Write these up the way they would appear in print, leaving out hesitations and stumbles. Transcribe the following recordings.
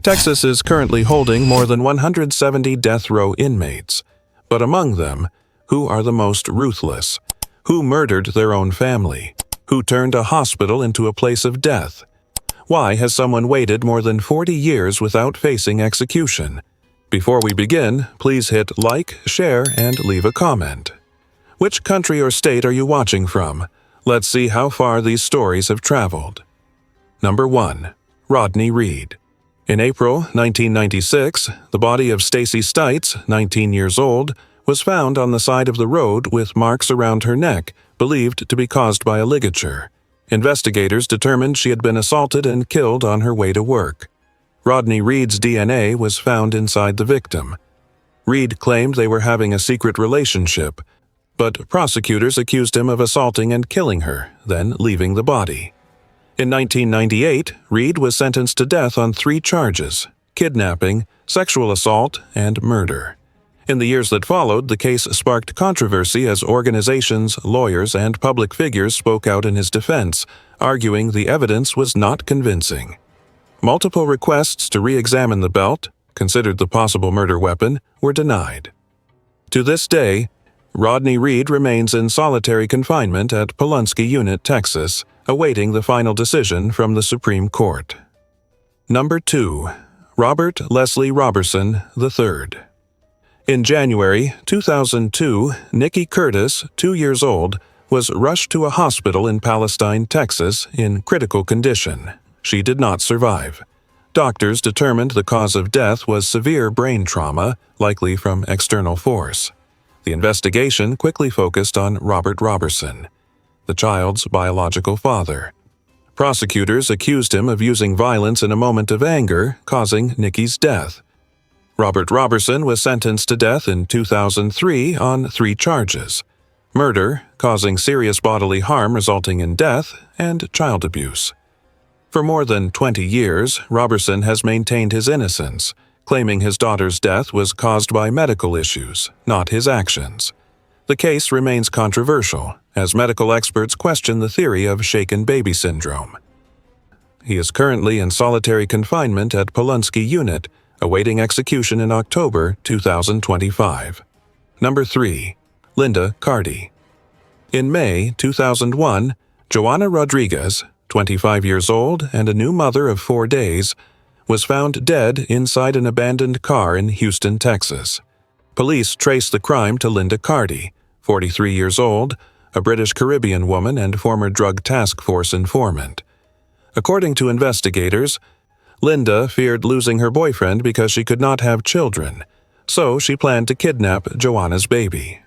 Texas is currently holding more than 170 death row inmates. But among them, who are the most ruthless? Who murdered their own family? Who turned a hospital into a place of death? Why has someone waited more than 40 years without facing execution? Before we begin, please hit like, share, and leave a comment. Which country or state are you watching from? Let's see how far these stories have traveled. Number 1. Rodney Reed. In April 1996, the body of Stacy Stites, 19 years old, was found on the side of the road with marks around her neck, believed to be caused by a ligature. Investigators determined she had been assaulted and killed on her way to work. Rodney Reed's DNA was found inside the victim. Reed claimed they were having a secret relationship, but prosecutors accused him of assaulting and killing her, then leaving the body. In 1998, Reed was sentenced to death on 3 charges: kidnapping, sexual assault, and murder. In the years that followed, the case sparked controversy as organizations, lawyers, and public figures spoke out in his defense, arguing the evidence was not convincing. Multiple requests to re-examine the belt, considered the possible murder weapon, were denied. To this day, Rodney Reed remains in solitary confinement at Polunsky Unit, Texas, awaiting the final decision from the Supreme Court. Number 2. Robert Leslie Roberson III. In January 2002, Nikki Curtis, 2 years old, was rushed to a hospital in Palestine, Texas, in critical condition. She did not survive. Doctors determined the cause of death was severe brain trauma, likely from external force. The investigation quickly focused on Robert Roberson, the child's biological father. Prosecutors accused him of using violence in a moment of anger, causing Nikki's death. Robert Roberson was sentenced to death in 2003 on 3 charges: murder, causing serious bodily harm resulting in death, and child abuse. For more than 20 years, Roberson has maintained his innocence, claiming his daughter's death was caused by medical issues, not his actions. The case remains controversial, as medical experts question the theory of shaken baby syndrome. He is currently in solitary confinement at Polunsky Unit, awaiting execution in October 2025. Number 3. Linda Carty. In May 2001, Joanna Rodriguez, 25 years old and a new mother of 4 days, was found dead inside an abandoned car in Houston, Texas. Police traced the crime to Linda Carty, 43 years old, a British Caribbean woman and former Drug Task Force informant. According to investigators, Linda feared losing her boyfriend because she could not have children, so she planned to kidnap Joanna's baby.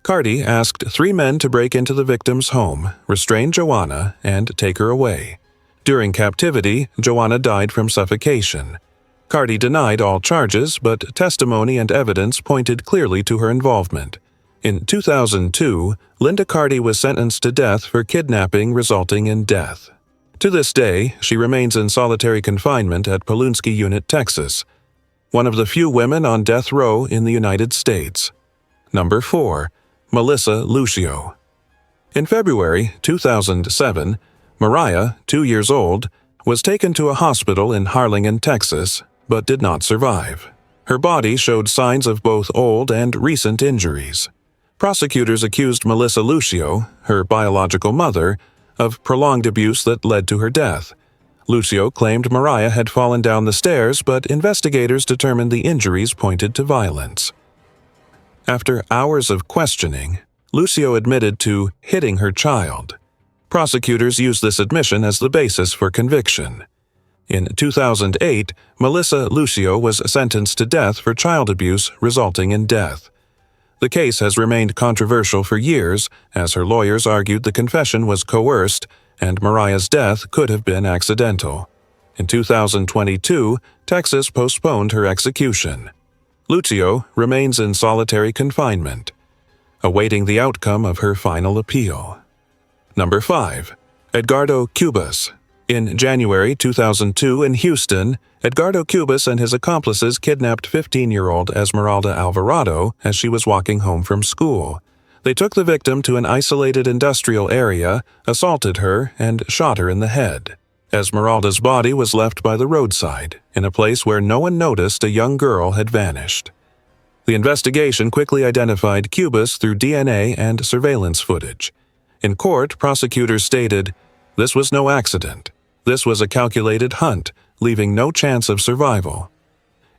Carty asked 3 men to break into the victim's home, restrain Joanna, and take her away. During captivity, Joanna died from suffocation. Carty denied all charges, but testimony and evidence pointed clearly to her involvement. In 2002, Linda Carty was sentenced to death for kidnapping resulting in death. To this day, she remains in solitary confinement at Polunsky Unit, Texas, one of the few women on death row in the United States. Number 4. Melissa Lucio. In February 2007, Mariah, 2 years old, was taken to a hospital in Harlingen, Texas, but did not survive. Her body showed signs of both old and recent injuries. Prosecutors accused Melissa Lucio, her biological mother, of prolonged abuse that led to her death. Lucio claimed Mariah had fallen down the stairs, but investigators determined the injuries pointed to violence. After hours of questioning, Lucio admitted to hitting her child. Prosecutors used this admission as the basis for conviction. In 2008, Melissa Lucio was sentenced to death for child abuse resulting in death. The case has remained controversial for years, as her lawyers argued the confession was coerced and Mariah's death could have been accidental. In 2022, Texas postponed her execution. Lucio remains in solitary confinement, awaiting the outcome of her final appeal. Number 5. Edgardo Cubis. In January 2002 in Houston, Edgardo Cubis and his accomplices kidnapped 15-year-old Esmeralda Alvarado as she was walking home from school. They took the victim to an isolated industrial area, assaulted her, and shot her in the head. Esmeralda's body was left by the roadside, in a place where no one noticed a young girl had vanished. The investigation quickly identified Cubis through DNA and surveillance footage. In court, prosecutors stated, "This was no accident. This was a calculated hunt, leaving no chance of survival."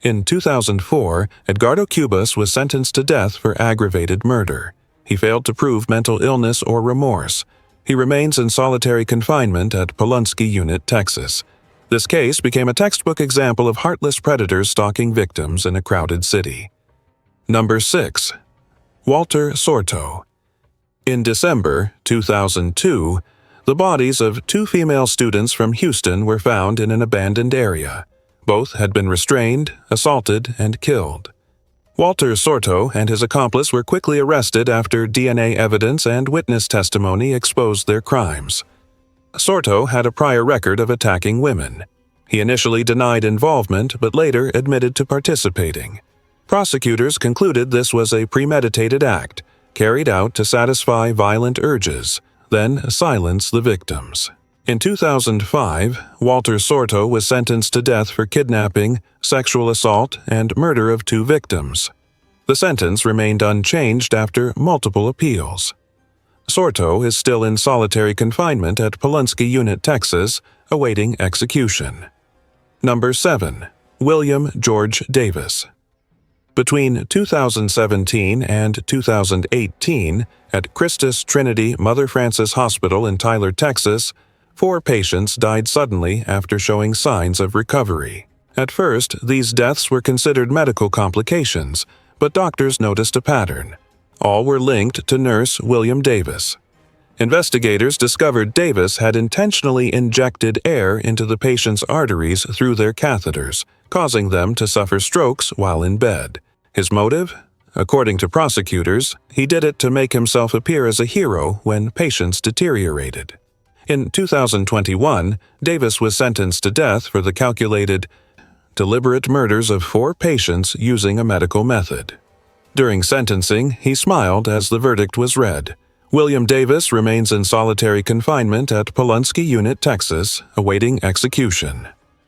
In 2004, Edgardo Cubis was sentenced to death for aggravated murder. He failed to prove mental illness or remorse. He remains in solitary confinement at Polunsky Unit, Texas. This case became a textbook example of heartless predators stalking victims in a crowded city. Number 6. Walter Sorto. In December 2002, the bodies of 2 female students from Houston were found in an abandoned area. Both had been restrained, assaulted, and killed. Walter Sorto and his accomplice were quickly arrested after DNA evidence and witness testimony exposed their crimes. Sorto had a prior record of attacking women. He initially denied involvement but later admitted to participating. Prosecutors concluded this was a premeditated act, carried out to satisfy violent urges, then silence the victims. In 2005, Walter Sorto was sentenced to death for kidnapping, sexual assault, and murder of 2 victims. The sentence remained unchanged after multiple appeals. Sorto is still in solitary confinement at Polunsky Unit, Texas, awaiting execution. Number 7. William George Davis. Between 2017 and 2018, at Christus Trinity Mother Frances Hospital in Tyler, Texas, 4 patients died suddenly after showing signs of recovery. At first, these deaths were considered medical complications, but doctors noticed a pattern. All were linked to nurse William Davis. Investigators discovered Davis had intentionally injected air into the patients' arteries through their catheters, causing them to suffer strokes while in bed. His motive? According to prosecutors, he did it to make himself appear as a hero when patients deteriorated. In 2021, Davis was sentenced to death for the calculated, deliberate murders of 4 patients using a medical method. During sentencing, he smiled as the verdict was read. William Davis remains in solitary confinement at Polunsky Unit, Texas, awaiting execution.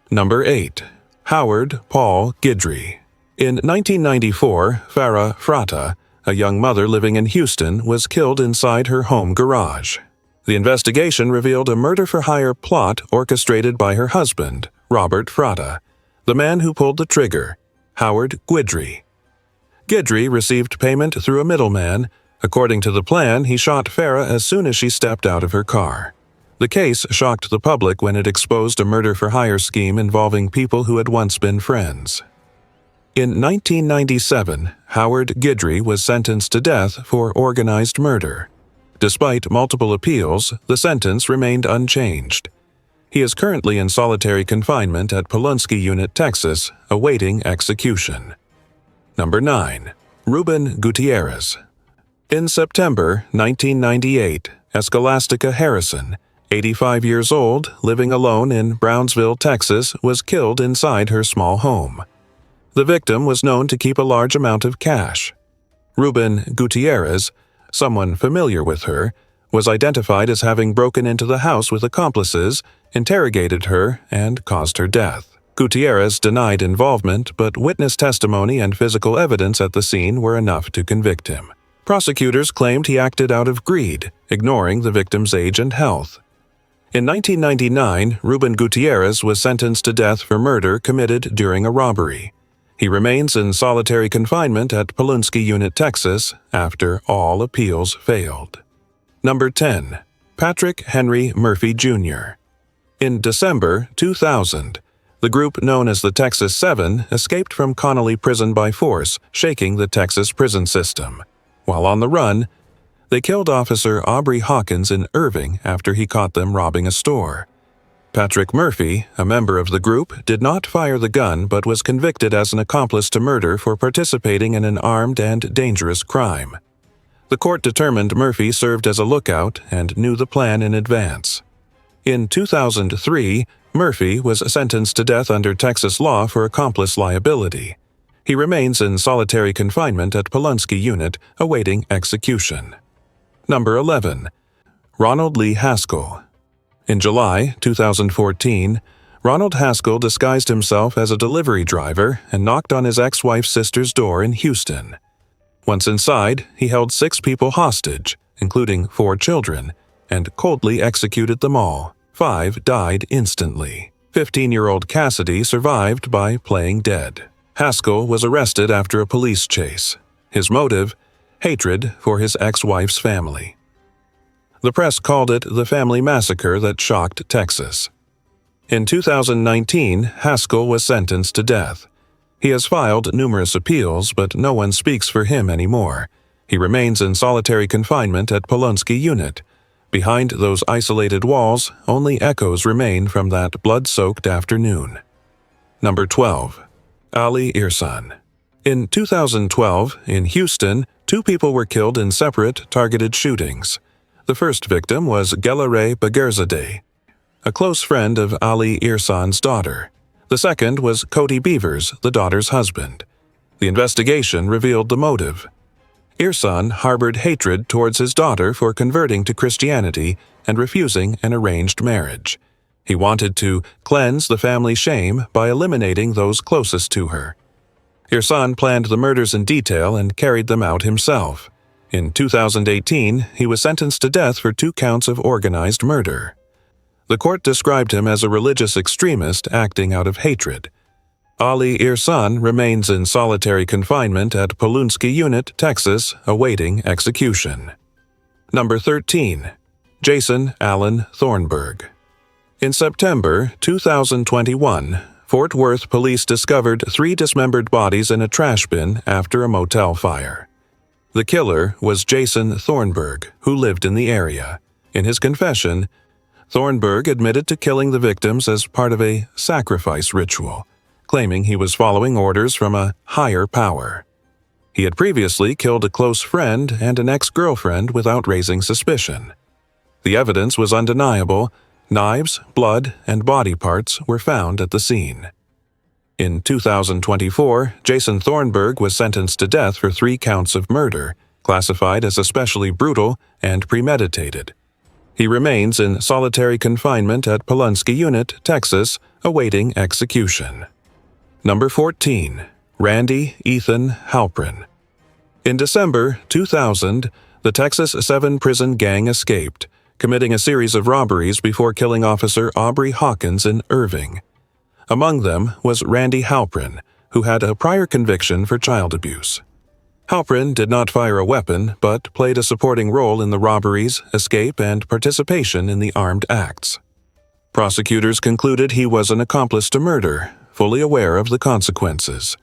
Number 8. Howard Paul Gidri. In 1994, Farah Fratta, a young mother living in Houston, was killed inside her home garage. The investigation revealed a murder-for-hire plot orchestrated by her husband, Robert Fratta, the man who pulled the trigger, Howard Gidri. Gidri received payment through a middleman. According to the plan, he shot Farah as soon as she stepped out of her car. The case shocked the public when it exposed a murder-for-hire scheme involving people who had once been friends. In 1997, Howard Gidri was sentenced to death for organized murder. Despite multiple appeals, the sentence remained unchanged. He is currently in solitary confinement at Polunsky Unit, Texas, awaiting execution. Number 9. Reuben Gutierrez. In September 1998, Escholastica Harrison, 85 years old, living alone in Brownsville, Texas, was killed inside her small home. The victim was known to keep a large amount of cash. Reuben Gutierrez, someone familiar with her, was identified as having broken into the house with accomplices, interrogated her, and caused her death. Gutierrez denied involvement, but witness testimony and physical evidence at the scene were enough to convict him. Prosecutors claimed he acted out of greed, ignoring the victim's age and health. In 1999, Reuben Gutierrez was sentenced to death for murder committed during a robbery. He remains in solitary confinement at Polunsky Unit, Texas, after all appeals failed. Number 10. Patrick Henry Murphy Jr. In December 2000, the group known as the Texas Seven escaped from Connally Prison by force, shaking the Texas prison system. While on the run, they killed Officer Aubrey Hawkins in Irving after he caught them robbing a store. Patrick Murphy, a member of the group, did not fire the gun but was convicted as an accomplice to murder for participating in an armed and dangerous crime. The court determined Murphy served as a lookout and knew the plan in advance. In 2003, Murphy was sentenced to death under Texas law for accomplice liability. He remains in solitary confinement at Polunsky Unit, awaiting execution. Number 11. Ronald Lee Haskell. In July 2014, Ronald Haskell disguised himself as a delivery driver and knocked on his ex-wife's sister's door in Houston. Once inside, he held 6 people hostage, including 4 children, and coldly executed them all. 5 died instantly. 15-year-old Cassidy survived by playing dead. Haskell was arrested after a police chase. His motive? Hatred for his ex-wife's family. The press called it the family massacre that shocked Texas. In 2019, Haskell was sentenced to death. He has filed numerous appeals, but no one speaks for him anymore. He remains in solitary confinement at Polunsky Unit. Behind those isolated walls, only echoes remain from that blood-soaked afternoon. Number 12. Ali Irsan. In 2012, in Houston, 2 people were killed in separate, targeted shootings. The first victim was Gelare Bagherzadeh, a close friend of Ali Irsan's daughter. The second was Cody Beavers, the daughter's husband. The investigation revealed the motive. Irsan harbored hatred towards his daughter for converting to Christianity and refusing an arranged marriage. He wanted to cleanse the family shame by eliminating those closest to her. Irsan planned the murders in detail and carried them out himself. In 2018, he was sentenced to death for 2 counts of organized murder. The court described him as a religious extremist acting out of hatred. Ali Irsan remains in solitary confinement at Polunsky Unit, Texas, awaiting execution. Number 13. Jason Allen Thornburg. In September 2021, Fort Worth police discovered 3 dismembered bodies in a trash bin after a motel fire. The killer was Jason Thornburg, who lived in the area. In his confession, Thornburg admitted to killing the victims as part of a sacrifice ritual, claiming he was following orders from a higher power. He had previously killed a close friend and an ex-girlfriend without raising suspicion. The evidence was undeniable. Knives, blood, and body parts were found at the scene. In 2024, Jason Thornburg was sentenced to death for 3 counts of murder, classified as especially brutal and premeditated. He remains in solitary confinement at Polunsky Unit, Texas, awaiting execution. Number 14. Randy Ethan Halprin. In December 2000, the Texas 7 prison gang escaped, committing a series of robberies before killing Officer Aubrey Hawkins in Irving. Among them was Randy Halprin, who had a prior conviction for child abuse. Halprin did not fire a weapon, but played a supporting role in the robberies, escape, and participation in the armed acts. Prosecutors concluded he was an accomplice to murder, fully aware of the consequences.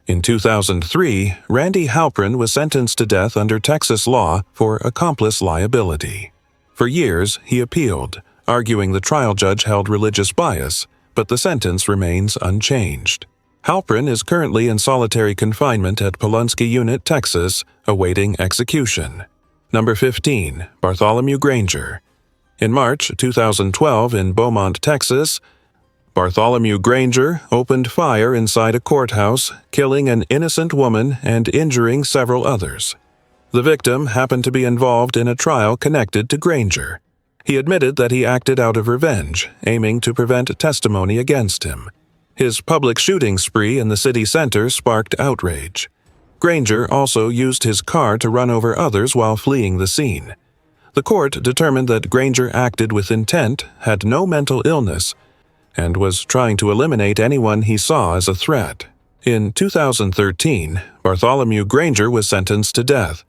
In 2003, Randy Halprin was sentenced to death under Texas law for accomplice liability. For years, he appealed, arguing the trial judge held religious bias, but the sentence remains unchanged. Halprin is currently in solitary confinement at Polunsky Unit, Texas, awaiting execution. Number 15. Bartholomew Granger. In March 2012 in Beaumont, Texas, Bartholomew Granger opened fire inside a courthouse, killing an innocent woman and injuring several others. The victim happened to be involved in a trial connected to Granger. He admitted that he acted out of revenge, aiming to prevent testimony against him. His public shooting spree in the city center sparked outrage. Granger also used his car to run over others while fleeing the scene. The court determined that Granger acted with intent, had no mental illness, and was trying to eliminate anyone he saw as a threat. In 2013, Bartholomew Granger was sentenced to death.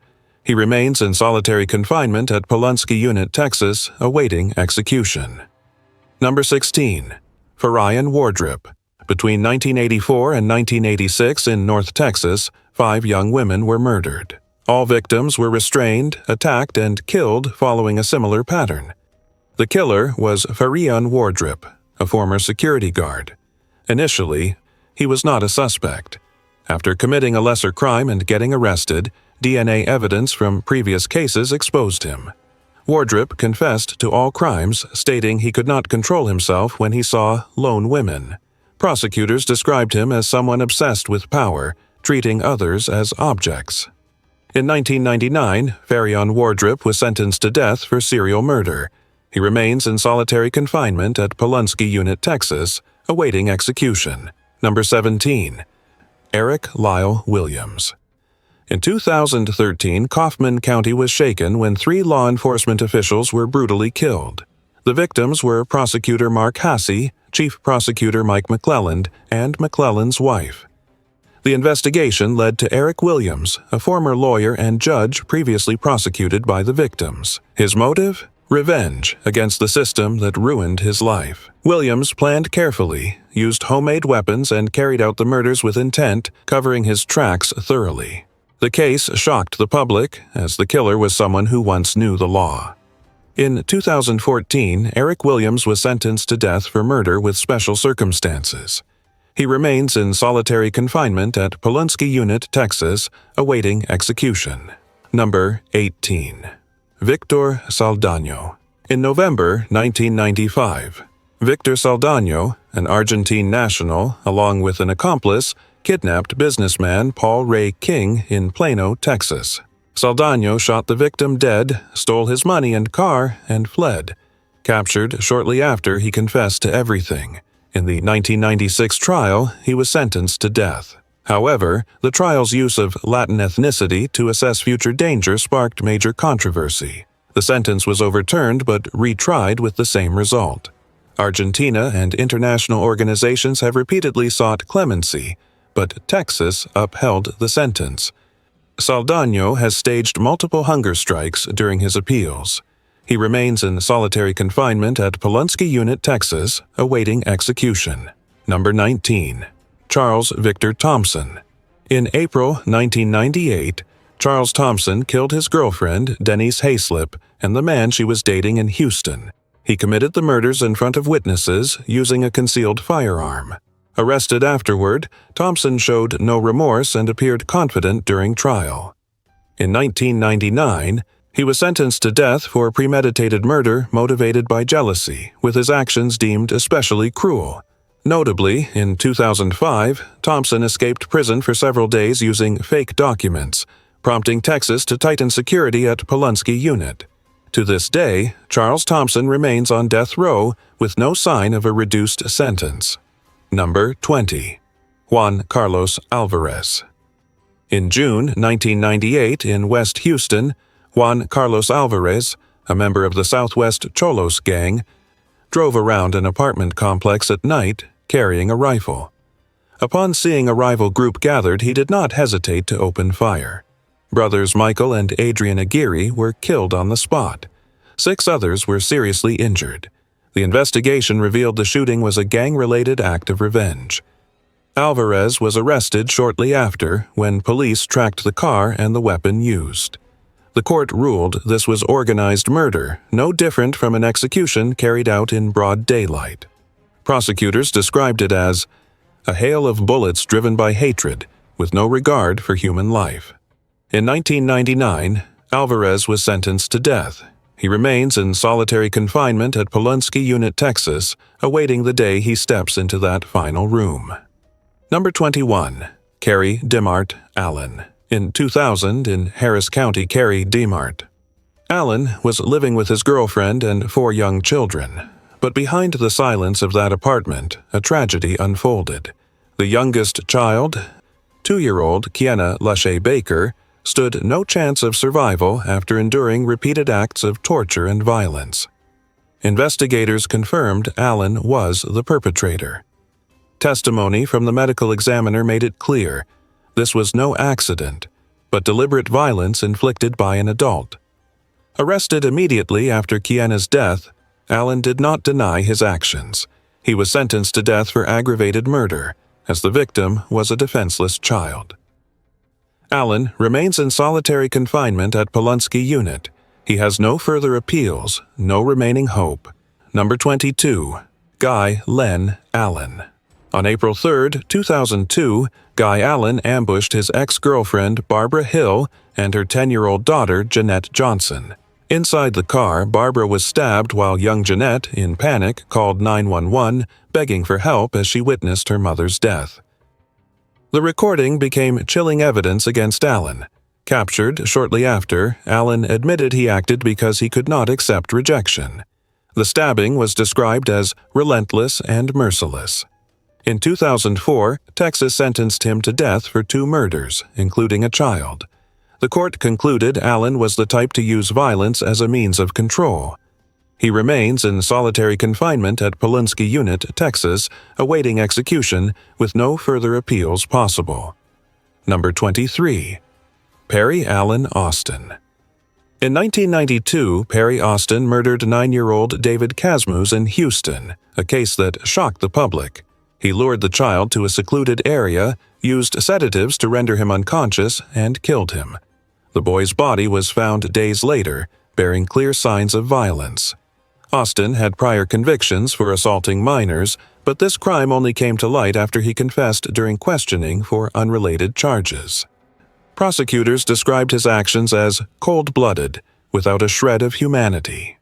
He remains in solitary confinement at Polunsky Unit, Texas, awaiting execution. Number 16. Farion Wardrip. Between 1984 and 1986 in North Texas, 5 young women were murdered. All victims were restrained, attacked, and killed following a similar pattern. The killer was Farion Wardrip, a former security guard. Initially, he was not a suspect. After committing a lesser crime and getting arrested, DNA evidence from previous cases exposed him. Wardrip confessed to all crimes, stating he could not control himself when he saw lone women. Prosecutors described him as someone obsessed with power, treating others as objects. In 1999, Farion Wardrip was sentenced to death for serial murder. He remains in solitary confinement at Polunsky Unit, Texas, awaiting execution. Number 17. Eric Lyle Williams. In 2013, Kaufman County was shaken when 3 law enforcement officials were brutally killed. The victims were Prosecutor Mark Hasse, Chief Prosecutor Mike McClelland, and McClelland's wife. The investigation led to Eric Williams, a former lawyer and judge previously prosecuted by the victims. His motive? Revenge against the system that ruined his life. Williams planned carefully, used homemade weapons, and carried out the murders with intent, covering his tracks thoroughly. The case shocked the public, as the killer was someone who once knew the law. In 2014, Eric Williams was sentenced to death for murder with special circumstances. He remains in solitary confinement at Polunsky Unit, Texas, awaiting execution. Number 18. Victor Saldano. In November 1995, Victor Saldano, an Argentine national, along with an accomplice, kidnapped businessman Paul Ray King in Plano, Texas. Saldano shot the victim dead, stole his money and car, and fled. Captured shortly after, he confessed to everything. In the 1996 trial, he was sentenced to death. However, the trial's use of Latin ethnicity to assess future danger sparked major controversy. The sentence was overturned but retried with the same result. Argentina and international organizations have repeatedly sought clemency, but Texas upheld the sentence. Saldano has staged multiple hunger strikes during his appeals. He remains in solitary confinement at Polunsky Unit, Texas, awaiting execution. Number 19. Charles Victor Thompson. In April 1998, Charles Thompson killed his girlfriend, Denise Hayslip, and the man she was dating in Houston. He committed the murders in front of witnesses using a concealed firearm. Arrested afterward, Thompson showed no remorse and appeared confident during trial. In 1999, he was sentenced to death for premeditated murder motivated by jealousy, with his actions deemed especially cruel. Notably, in 2005, Thompson escaped prison for several days using fake documents, prompting Texas to tighten security at Polunsky Unit. To this day, Charles Thompson remains on death row with no sign of a reduced sentence. Number 20. Juan Carlos Alvarez. In June 1998 in West Houston, Juan Carlos Alvarez, a member of the Southwest Cholos gang, drove around an apartment complex at night carrying a rifle. Upon seeing a rival group gathered, he did not hesitate to open fire. Brothers Michael and Adrian Aguirre were killed on the spot. 6 others were seriously injured. The investigation revealed the shooting was a gang-related act of revenge. Alvarez was arrested shortly after when police tracked the car and the weapon used. The court ruled this was organized murder, no different from an execution carried out in broad daylight. Prosecutors described it as a hail of bullets driven by hatred, with no regard for human life. In 1999, Alvarez was sentenced to death. He remains in solitary confinement at Polunsky Unit, Texas, awaiting the day he steps into that final room. Number 21. Cary DeMart Allen. In 2000, in Harris County, Cary DeMart. Allen was living with his girlfriend and 4 young children. But behind the silence of that apartment, a tragedy unfolded. The youngest child, 2-year-old Kiana Lachey Baker, stood no chance of survival after enduring repeated acts of torture and violence. Investigators confirmed Allen was the perpetrator. Testimony from the medical examiner made it clear this was no accident, but deliberate violence inflicted by an adult. Arrested immediately after Kiana's death, Allen did not deny his actions. He was sentenced to death for aggravated murder, as the victim was a defenseless child. Allen remains in solitary confinement at Polunsky Unit. He has no further appeals, no remaining hope. Number 22. Guy Len Allen. On April 3, 2002, Guy Allen ambushed his ex-girlfriend Barbara Hill and her 10-year-old daughter Jeanette Johnson. Inside the car, Barbara was stabbed while young Jeanette, in panic, called 911, begging for help as she witnessed her mother's death. The recording became chilling evidence against Allen. Captured shortly after, Allen admitted he acted because he could not accept rejection. The stabbing was described as relentless and merciless. In 2004, Texas sentenced him to death for 2 murders, including a child. The court concluded Allen was the type to use violence as a means of control. He remains in solitary confinement at Polunsky Unit, Texas, awaiting execution with no further appeals possible. Number 23. Perry Allen Austin. In 1992, Perry Austin murdered 9-year-old David Casmus in Houston, a case that shocked the public. He lured the child to a secluded area, used sedatives to render him unconscious, and killed him. The boy's body was found days later, bearing clear signs of violence. Austin had prior convictions for assaulting minors, but this crime only came to light after he confessed during questioning for unrelated charges. Prosecutors described his actions as cold-blooded, without a shred of humanity.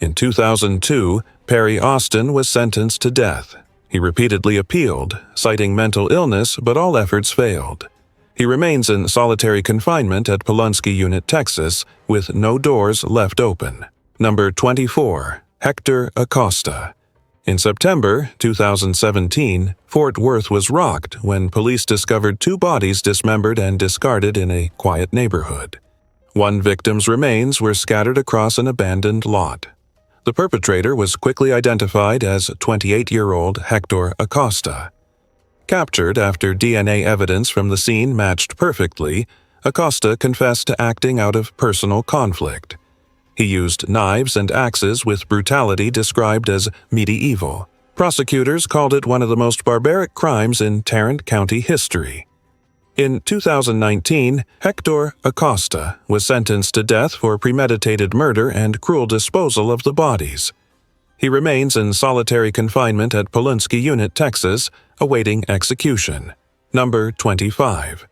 In 2002, Perry Austin was sentenced to death. He repeatedly appealed, citing mental illness, but all efforts failed. He remains in solitary confinement at Polunsky Unit, Texas, with no doors left open. Number 24. Hector Aosta. In September 2017, Fort Worth was rocked when police discovered 2 bodies dismembered and discarded in a quiet neighborhood. One victim's remains were scattered across an abandoned lot. The perpetrator was quickly identified as 28-year-old Hector Aosta. Captured after DNA evidence from the scene matched perfectly, Aosta confessed to acting out of personal conflict. He used knives and axes with brutality described as medieval. Prosecutors called it one of the most barbaric crimes in Tarrant County history. In 2019, Hector Aosta was sentenced to death for premeditated murder and cruel disposal of the bodies. He remains in solitary confinement at Polunsky Unit, Texas, awaiting execution. Number 25.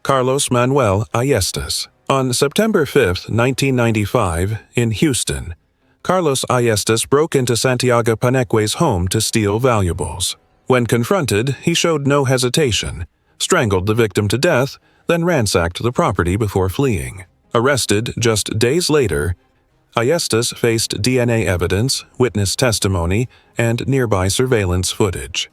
Carlos Manuel Ayestas. On September 5, 1995, in Houston, Carlos Ayestas broke into Santiago Paneque's home to steal valuables. When confronted, he showed no hesitation, strangled the victim to death, then ransacked the property before fleeing. Arrested just days later, Ayestas faced DNA evidence, witness testimony, and nearby surveillance footage.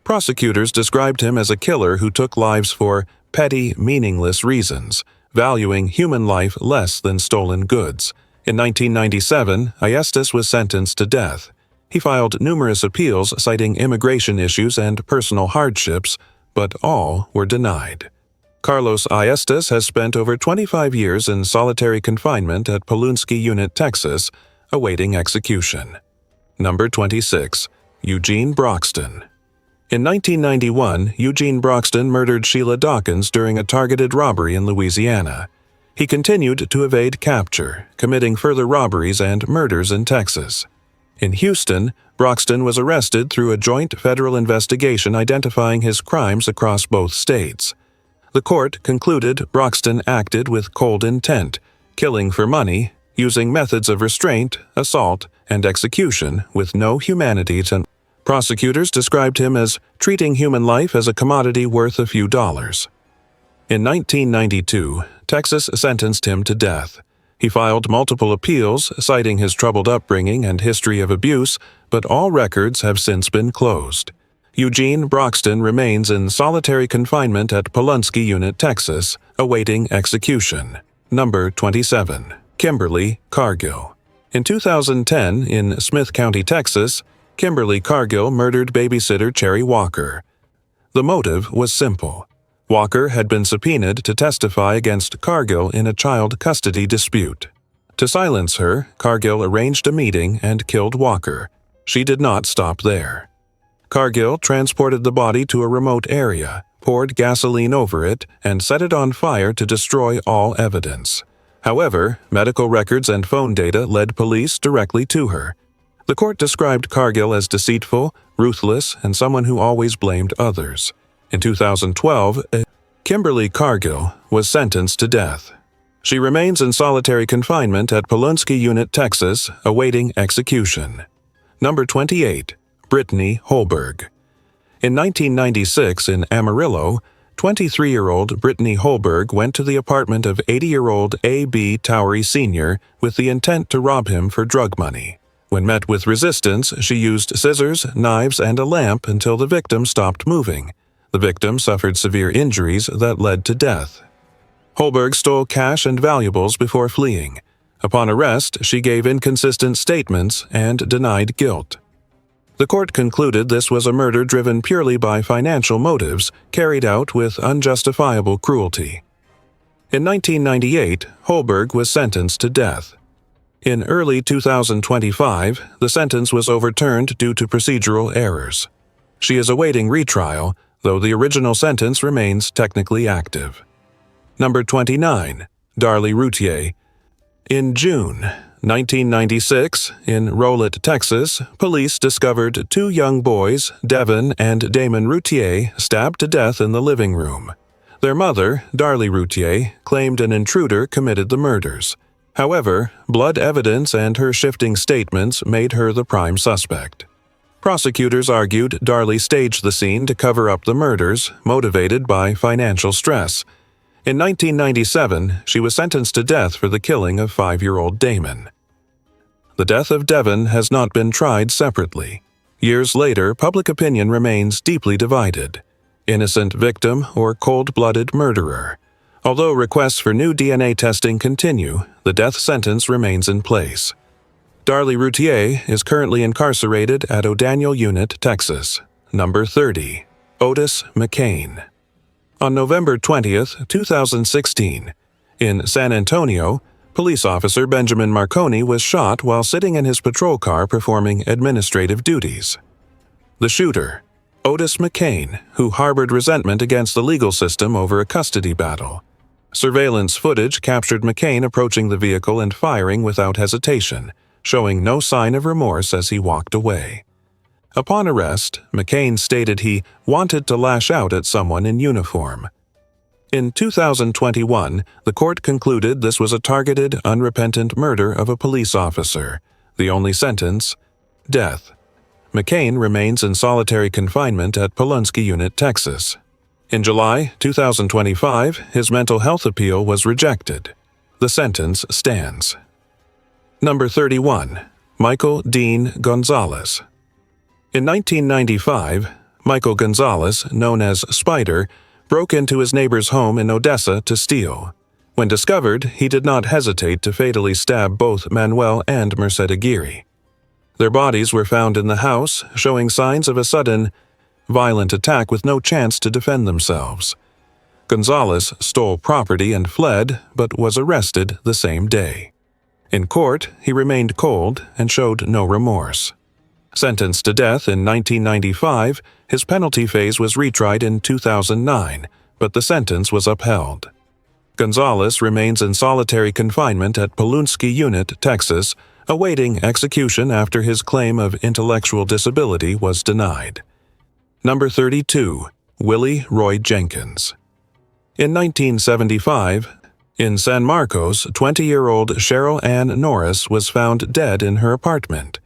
Prosecutors described him as a killer who took lives for petty, meaningless reasons, valuing human life less than stolen goods. In 1997, Ayestas was sentenced to death. He filed numerous appeals citing immigration issues and personal hardships, but all were denied. Carlos Ayestas has spent over 25 years in solitary confinement at Polunsky Unit, Texas, awaiting execution. Number 26. Eugene Broxton. In 1991, Eugene Broxton murdered Sheila Dawkins during a targeted robbery in Louisiana. He continued to evade capture, committing further robberies and murders in Texas. In Houston, Broxton was arrested through a joint federal investigation identifying his crimes across both states. The court concluded Broxton acted with cold intent, killing for money, using methods of restraint, assault, and execution with no humanity to. Prosecutors described him as treating human life as a commodity worth a few dollars. In 1992, Texas sentenced him to death. He filed multiple appeals, citing his troubled upbringing and history of abuse, but all records have since been closed. Eugene Broxton remains in solitary confinement at Polunsky Unit, Texas, awaiting execution. Number 27. Kimberly Cargill. In 2010, in Smith County, Texas, Kimberly Cargill murdered babysitter Cherry Walker. The motive was simple. Walker had been subpoenaed to testify against Cargill in a child custody dispute. To silence her, Cargill arranged a meeting and killed Walker. She did not stop there. Cargill transported the body to a remote area, poured gasoline over it, and set it on fire to destroy all evidence. However, medical records and phone data led police directly to her. The court described Cargill as deceitful, ruthless, and someone who always blamed others. In 2012, Kimberly Cargill was sentenced to death. She remains in solitary confinement at Polunsky Unit, Texas, awaiting execution. Number 28. Brittany Hullberg. In 1996, in Amarillo, 23-year-old Brittany Hullberg went to the apartment of 80-year-old A.B. Towery Sr. with the intent to rob him for drug money. When met with resistance, she used scissors, knives, and a lamp until the victim stopped moving. The victim suffered severe injuries that led to death. Hullberg stole cash and valuables before fleeing. Upon arrest, she gave inconsistent statements and denied guilt. The court concluded this was a murder driven purely by financial motives, carried out with unjustifiable cruelty. In 1998, Hullberg was sentenced to death. In early 2025, the sentence was overturned due to procedural errors. She is awaiting retrial, though the original sentence remains technically active. Number 29. Darlie Routier. In June 1996, in Rolette, Texas, police discovered two young boys, Devin and Damon Routier, stabbed to death in the living room. Their mother, Darlie Routier, claimed an intruder committed the murders. However, blood evidence and her shifting statements made her the prime suspect. Prosecutors argued Darlie staged the scene to cover up the murders, motivated by financial stress. In 1997, she was sentenced to death for the killing of 5-year-old Damon. The death of Devin has not been tried separately. Years later, public opinion remains deeply divided. Innocent victim or cold-blooded murderer. Although requests for new DNA testing continue, the death sentence remains in place. Darlie Routier is currently incarcerated at O'Daniel Unit, Texas. Number 30. Otis McCain. On November 20, 2016, in San Antonio, police officer Benjamin Marconi was shot while sitting in his patrol car performing administrative duties. The shooter, Otis McCain, who harbored resentment against the legal system over a custody battle. Surveillance footage captured McCain approaching the vehicle and firing without hesitation, showing no sign of remorse as he walked away. Upon arrest, McCain stated he wanted to lash out at someone in uniform. In 2021, the court concluded this was a targeted, unrepentant murder of a police officer. The only sentence: death. McCain remains in solitary confinement at Polunsky Unit, Texas. In July 2025, his mental health appeal was rejected. The sentence stands. Number 31. Michael Dean Gonzalez. In 1995, Michael Gonzalez, known as Spider, broke into his neighbor's home in Odessa to steal. When discovered, he did not hesitate to fatally stab both Manuel and Merced Aguirre. Their bodies were found in the house, showing signs of a sudden, violent attack with no chance to defend themselves. Gonzalez stole property and fled, but was arrested the same day. In court, he remained cold and showed no remorse. Sentenced to death in 1995, his penalty phase was retried in 2009, but the sentence was upheld. Gonzalez remains in solitary confinement at Polunsky Unit, Texas, awaiting execution after his claim of intellectual disability was denied. Number 32. Willie Roy Jenkins. In 1975, in San Marcos, 20-year-old Cheryl Ann Norris was found dead in her apartment.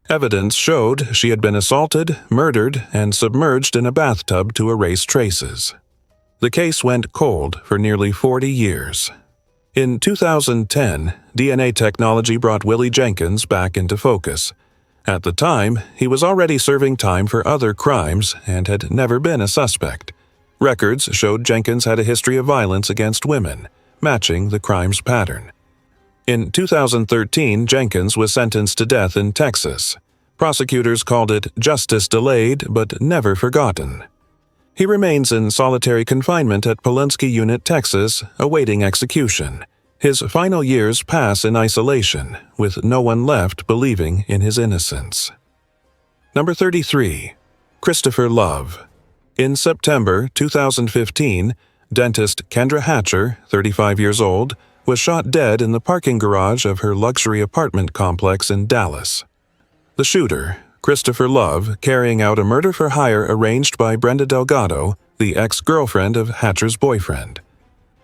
Evidence showed she had been assaulted, murdered, and submerged in a bathtub to erase traces. The case went cold for nearly 40 years. In 2010, DNA technology brought Willie Jenkins back into focus. At the time, he was already serving time for other crimes and had never been a suspect. Records showed Jenkins had a history of violence against women, matching the crime's pattern. In 2013, Jenkins was sentenced to death in Texas. Prosecutors called it justice delayed but never forgotten. He remains in solitary confinement at Polunsky Unit, Texas, awaiting execution. His final years pass in isolation, with no one left believing in his innocence. Number 33. Christopher Love. In September 2015, dentist Kendra Hatcher, 35 years old, was shot dead in the parking garage of her luxury apartment complex in Dallas. The shooter, Christopher Love, carrying out a murder for hire arranged by Brenda Delgado, the ex-girlfriend of Hatcher's boyfriend.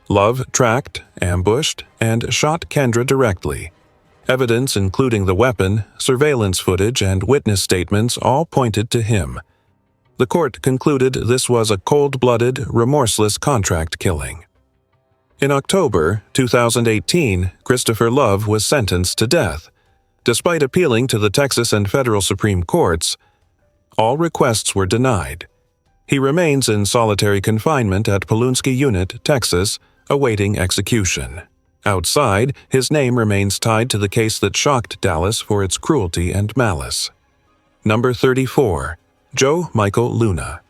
Love tracked, ambushed, and shot Kendra directly. Evidence including the weapon, surveillance footage, and witness statements all pointed to him. The court concluded this was a cold-blooded, remorseless contract killing. In October 2018, Christopher Love was sentenced to death. Despite appealing to the Texas and federal Supreme Courts, all requests were denied. He remains in solitary confinement at Palunsky Unit, Texas, awaiting execution. Outside, his name remains tied to the case that shocked Dallas for its cruelty and malice. Number 34. Joe Michael Luna.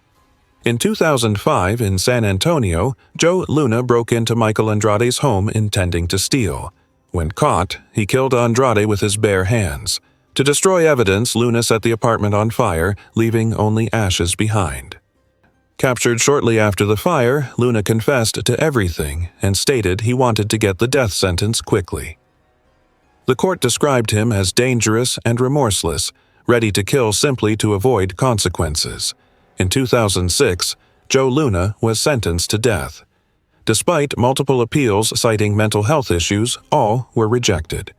In 2005, in San Antonio, Joe Luna broke into Michael Andrade's home intending to steal. When caught, he killed Andrade with his bare hands. To destroy evidence, Luna set the apartment on fire, leaving only ashes behind. Captured shortly after the fire, Luna confessed to everything and stated he wanted to get the death sentence quickly. The court described him as dangerous and remorseless, ready to kill simply to avoid consequences. In 2006, Joe Luna was sentenced to death. Despite multiple appeals citing mental health issues, all were rejected.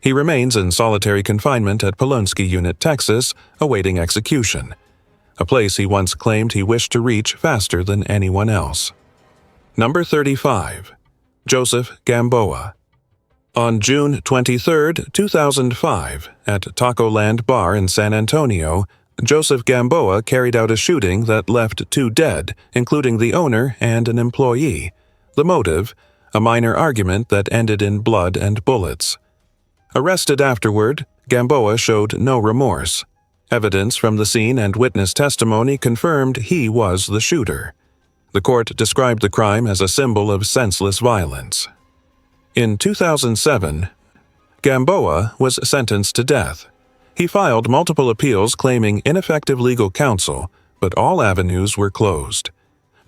He remains in solitary confinement at Palunsky Unit, Texas, awaiting execution, a place he once claimed he wished to reach faster than anyone else. Number 35. Joseph Gamboa. On June 23, 2005, at Taco Land Bar in San Antonio, Joseph Gamboa carried out a shooting that left 2 dead, including the owner and an employee. The motive, a minor argument that ended in blood and bullets. Arrested afterward, Gamboa showed no remorse. Evidence from the scene and witness testimony confirmed he was the shooter. The court described the crime as a symbol of senseless violence. In 2007, Gamboa was sentenced to death. He filed multiple appeals claiming ineffective legal counsel, but all avenues were closed.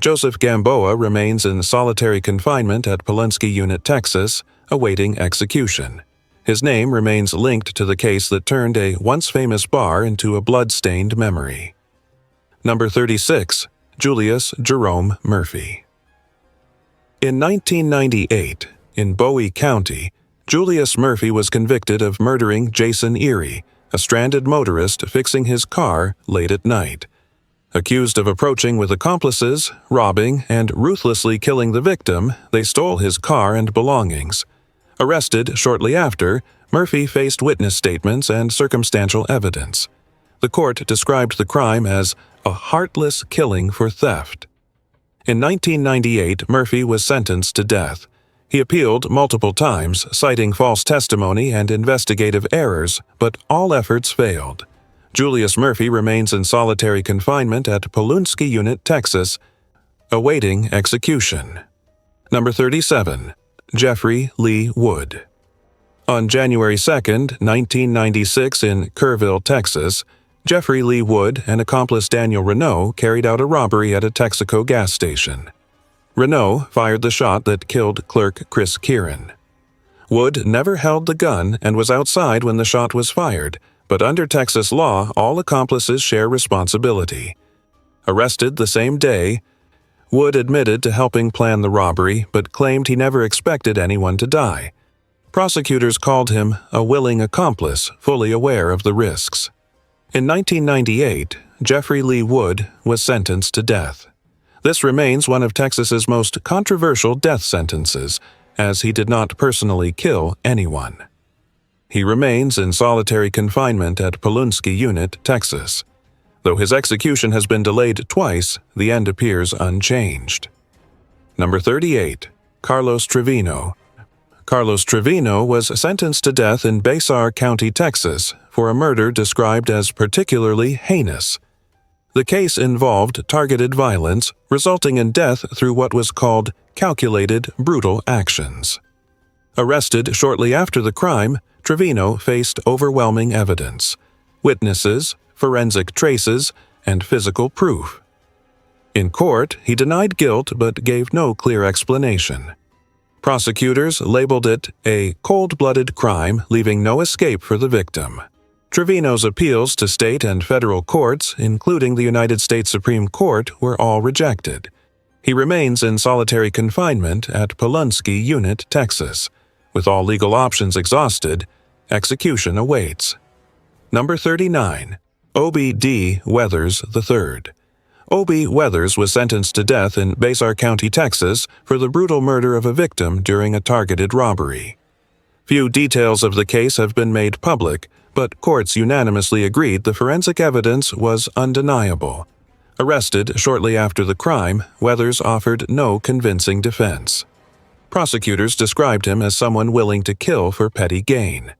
Joseph Gamboa remains in solitary confinement at Palunsky Unit, Texas, awaiting execution. His name remains linked to the case that turned a once-famous bar into a blood-stained memory. Number 36. Julius Jerome Murphy. In 1998, in Bowie County, Julius Murphy was convicted of murdering Jason Erie, a stranded motorist fixing his car late at night. Accused of approaching with accomplices, robbing, and ruthlessly killing the victim, they stole his car and belongings. Arrested shortly after, Murphy faced witness statements and circumstantial evidence. The court described the crime as a heartless killing for theft. In 1998, Murphy was sentenced to death. He appealed multiple times, citing false testimony and investigative errors, but all efforts failed. Julius Murphy remains in solitary confinement at Palunsky Unit, Texas, awaiting execution. Number 37. Jeffrey Lee Wood. On January 2, 1996, in Kerrville, Texas, Jeffrey Lee Wood and accomplice Daniel Renault carried out a robbery at a Texaco gas station. Renault fired the shot that killed clerk Chris Kieran. Wood never held the gun and was outside when the shot was fired, but under Texas law, all accomplices share responsibility. Arrested the same day, Wood admitted to helping plan the robbery but claimed he never expected anyone to die. Prosecutors called him a willing accomplice, fully aware of the risks. In 1998, Jeffrey Lee Wood was sentenced to death. This remains one of Texas's most controversial death sentences, as he did not personally kill anyone. He remains in solitary confinement at Palunsky Unit, Texas. Though his execution has been delayed twice, the end appears unchanged. Number 38. Carlos Trevino. Carlos Trevino was sentenced to death in Basar County, Texas, for a murder described as particularly heinous. The case involved targeted violence, resulting in death through what was called calculated, brutal actions. Arrested shortly after the crime, Trevino faced overwhelming evidence, witnesses, forensic traces, and physical proof. In court, he denied guilt but gave no clear explanation. Prosecutors labeled it a cold-blooded crime, leaving no escape for the victim. Trevino's appeals to state and federal courts, including the United States Supreme Court, were all rejected. He remains in solitary confinement at Palunsky Unit, Texas. With all legal options exhausted, execution awaits. Number 39. Obie D. Weathers III. Obie Weathers was sentenced to death in Basar County, Texas, for the brutal murder of a victim during a targeted robbery. Few details of the case have been made public, but courts unanimously agreed the forensic evidence was undeniable. Arrested shortly after the crime, Weathers offered no convincing defense. Prosecutors described him as someone willing to kill for petty gain.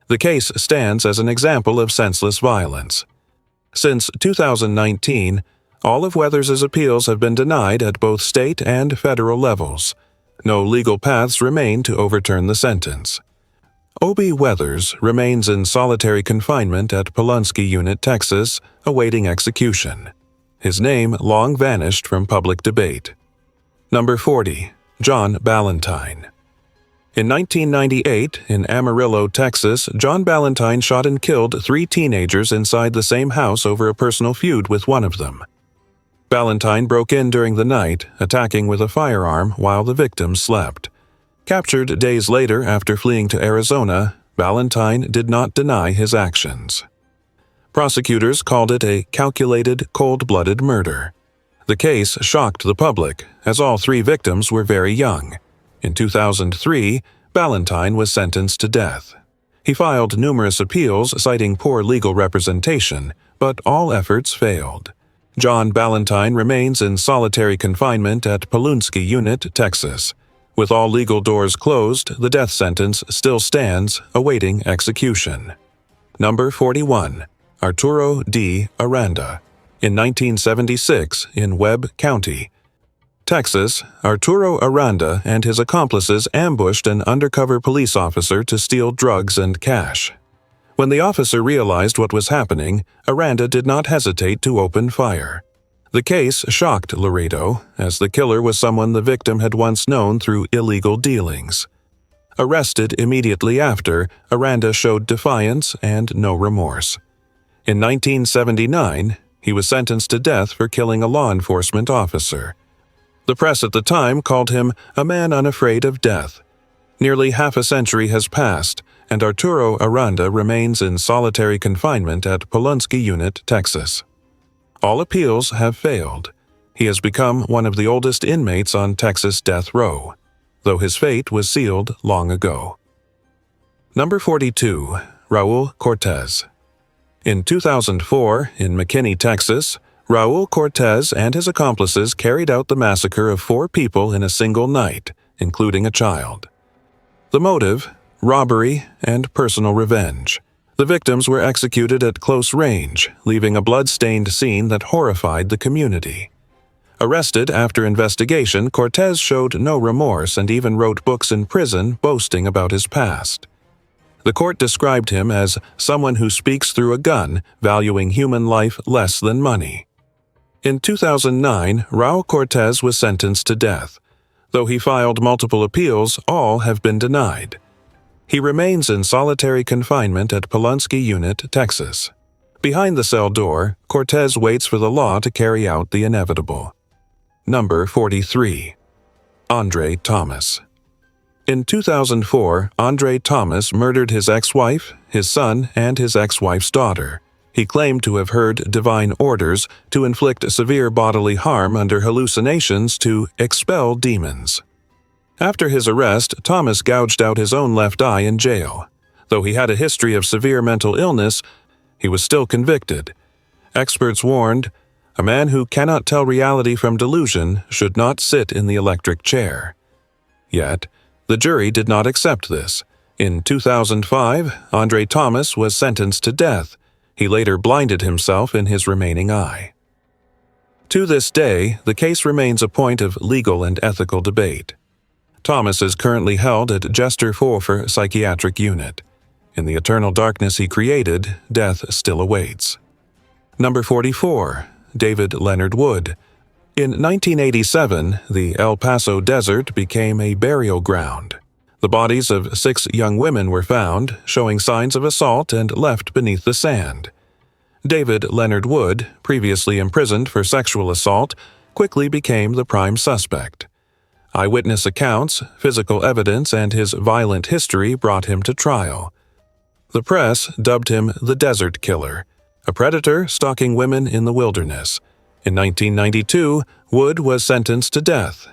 The case stands as an example of senseless violence. Since 2019, all of Weathers' appeals have been denied at both state and federal levels. No legal paths remain to overturn the sentence. Obie Weathers remains in solitary confinement at Polunsky Unit, Texas, awaiting execution. His name long vanished from public debate. Number 40. John Ballantyne. In 1998, in Amarillo, Texas, John Ballantyne shot and killed 3 teenagers inside the same house over a personal feud with one of them. Ballantyne broke in during the night, attacking with a firearm while the victims slept. Captured days later after fleeing to Arizona, Ballantyne did not deny his actions. Prosecutors called it a calculated, cold-blooded murder. The case shocked the public, as all 3 victims were very young. In 2003, Ballantyne was sentenced to death. He filed numerous appeals citing poor legal representation, but all efforts failed. John Ballantyne remains in solitary confinement at Polunsky Unit, Texas. With all legal doors closed, the death sentence still stands, awaiting execution. Number 41. Arturo D. Aranda. In 1976, in Webb County, Texas, Arturo Aranda and his accomplices ambushed an undercover police officer to steal drugs and cash. When the officer realized what was happening, Aranda did not hesitate to open fire. The case shocked Laredo, as the killer was someone the victim had once known through illegal dealings. Arrested immediately after, Aranda showed defiance and no remorse. In 1979, he was sentenced to death for killing a law enforcement officer. The press at the time called him a man unafraid of death. Nearly half a century has passed, and Arturo Aranda remains in solitary confinement at Polunsky Unit, Texas. All appeals have failed. He has become one of the oldest inmates on Texas death row, though his fate was sealed long ago. Number 42. Raul Cortez. In 2004, in McKinney, Texas, Raul Cortez and his accomplices carried out the massacre of 4 people in a single night, including a child. The motive? Robbery and personal revenge. The victims were executed at close range, leaving a blood-stained scene that horrified the community. Arrested after investigation, Cortez showed no remorse and even wrote books in prison boasting about his past. The court described him as someone who speaks through a gun, valuing human life less than money. In 2009, Raul Cortez was sentenced to death. Though he filed multiple appeals, all have been denied. He remains in solitary confinement at Polunsky Unit, Texas. Behind the cell door, Cortez waits for the law to carry out the inevitable. Number 43. Andre Thomas. In 2004, Andre Thomas murdered his ex-wife, his son, and his ex-wife's daughter. He claimed to have heard divine orders to inflict severe bodily harm under hallucinations to expel demons. After his arrest, Thomas gouged out his own left eye in jail. Though he had a history of severe mental illness, he was still convicted. Experts warned, a man who cannot tell reality from delusion should not sit in the electric chair. Yet, the jury did not accept this. In 2005, Andre Thomas was sentenced to death. He later blinded himself in his remaining eye. To this day, the case remains a point of legal and ethical debate. Thomas is currently held at Dexter Johnson Psychiatric Unit. In the eternal darkness he created, death still awaits. Number 44. David Leonard Wood. In 1987, the El Paso desert became a burial ground. The bodies of 6 young women were found, showing signs of assault and left beneath the sand. David Leonard Wood, previously imprisoned for sexual assault, quickly became the prime suspect. Eyewitness accounts, physical evidence, and his violent history brought him to trial. The press dubbed him the Desert Killer, a predator stalking women in the wilderness. In 1992, Wood was sentenced to death.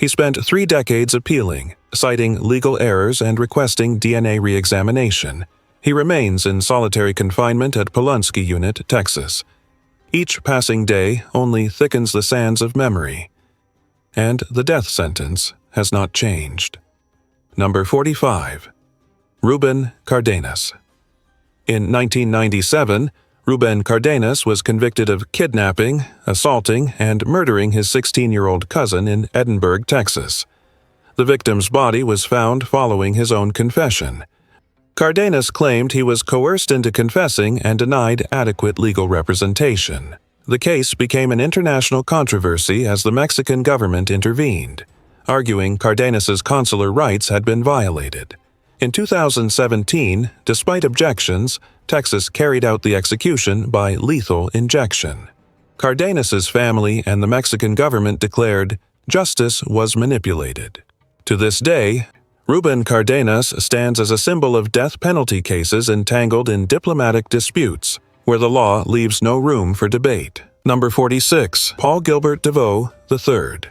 He spent 3 decades appealing, citing legal errors and requesting DNA re-examination. He remains in solitary confinement at Polunsky Unit, Texas. Each passing day only thickens the sands of memory. And the death sentence has not changed. Number 45. Ruben Cardenas. In 1997, Ruben Cardenas was convicted of kidnapping, assaulting, and murdering his 16-year-old cousin in Edinburgh, Texas. The victim's body was found following his own confession. Cardenas claimed he was coerced into confessing and denied adequate legal representation. The case became an international controversy as the Mexican government intervened, arguing Cardenas's consular rights had been violated. In 2017, despite objections, Texas carried out the execution by lethal injection. Cardenas's family and the Mexican government declared justice was manipulated. To this day, Ruben Cardenas stands as a symbol of death penalty cases entangled in diplomatic disputes, where the law leaves no room for debate. Number 46. Paul Gilbert DeVoe III.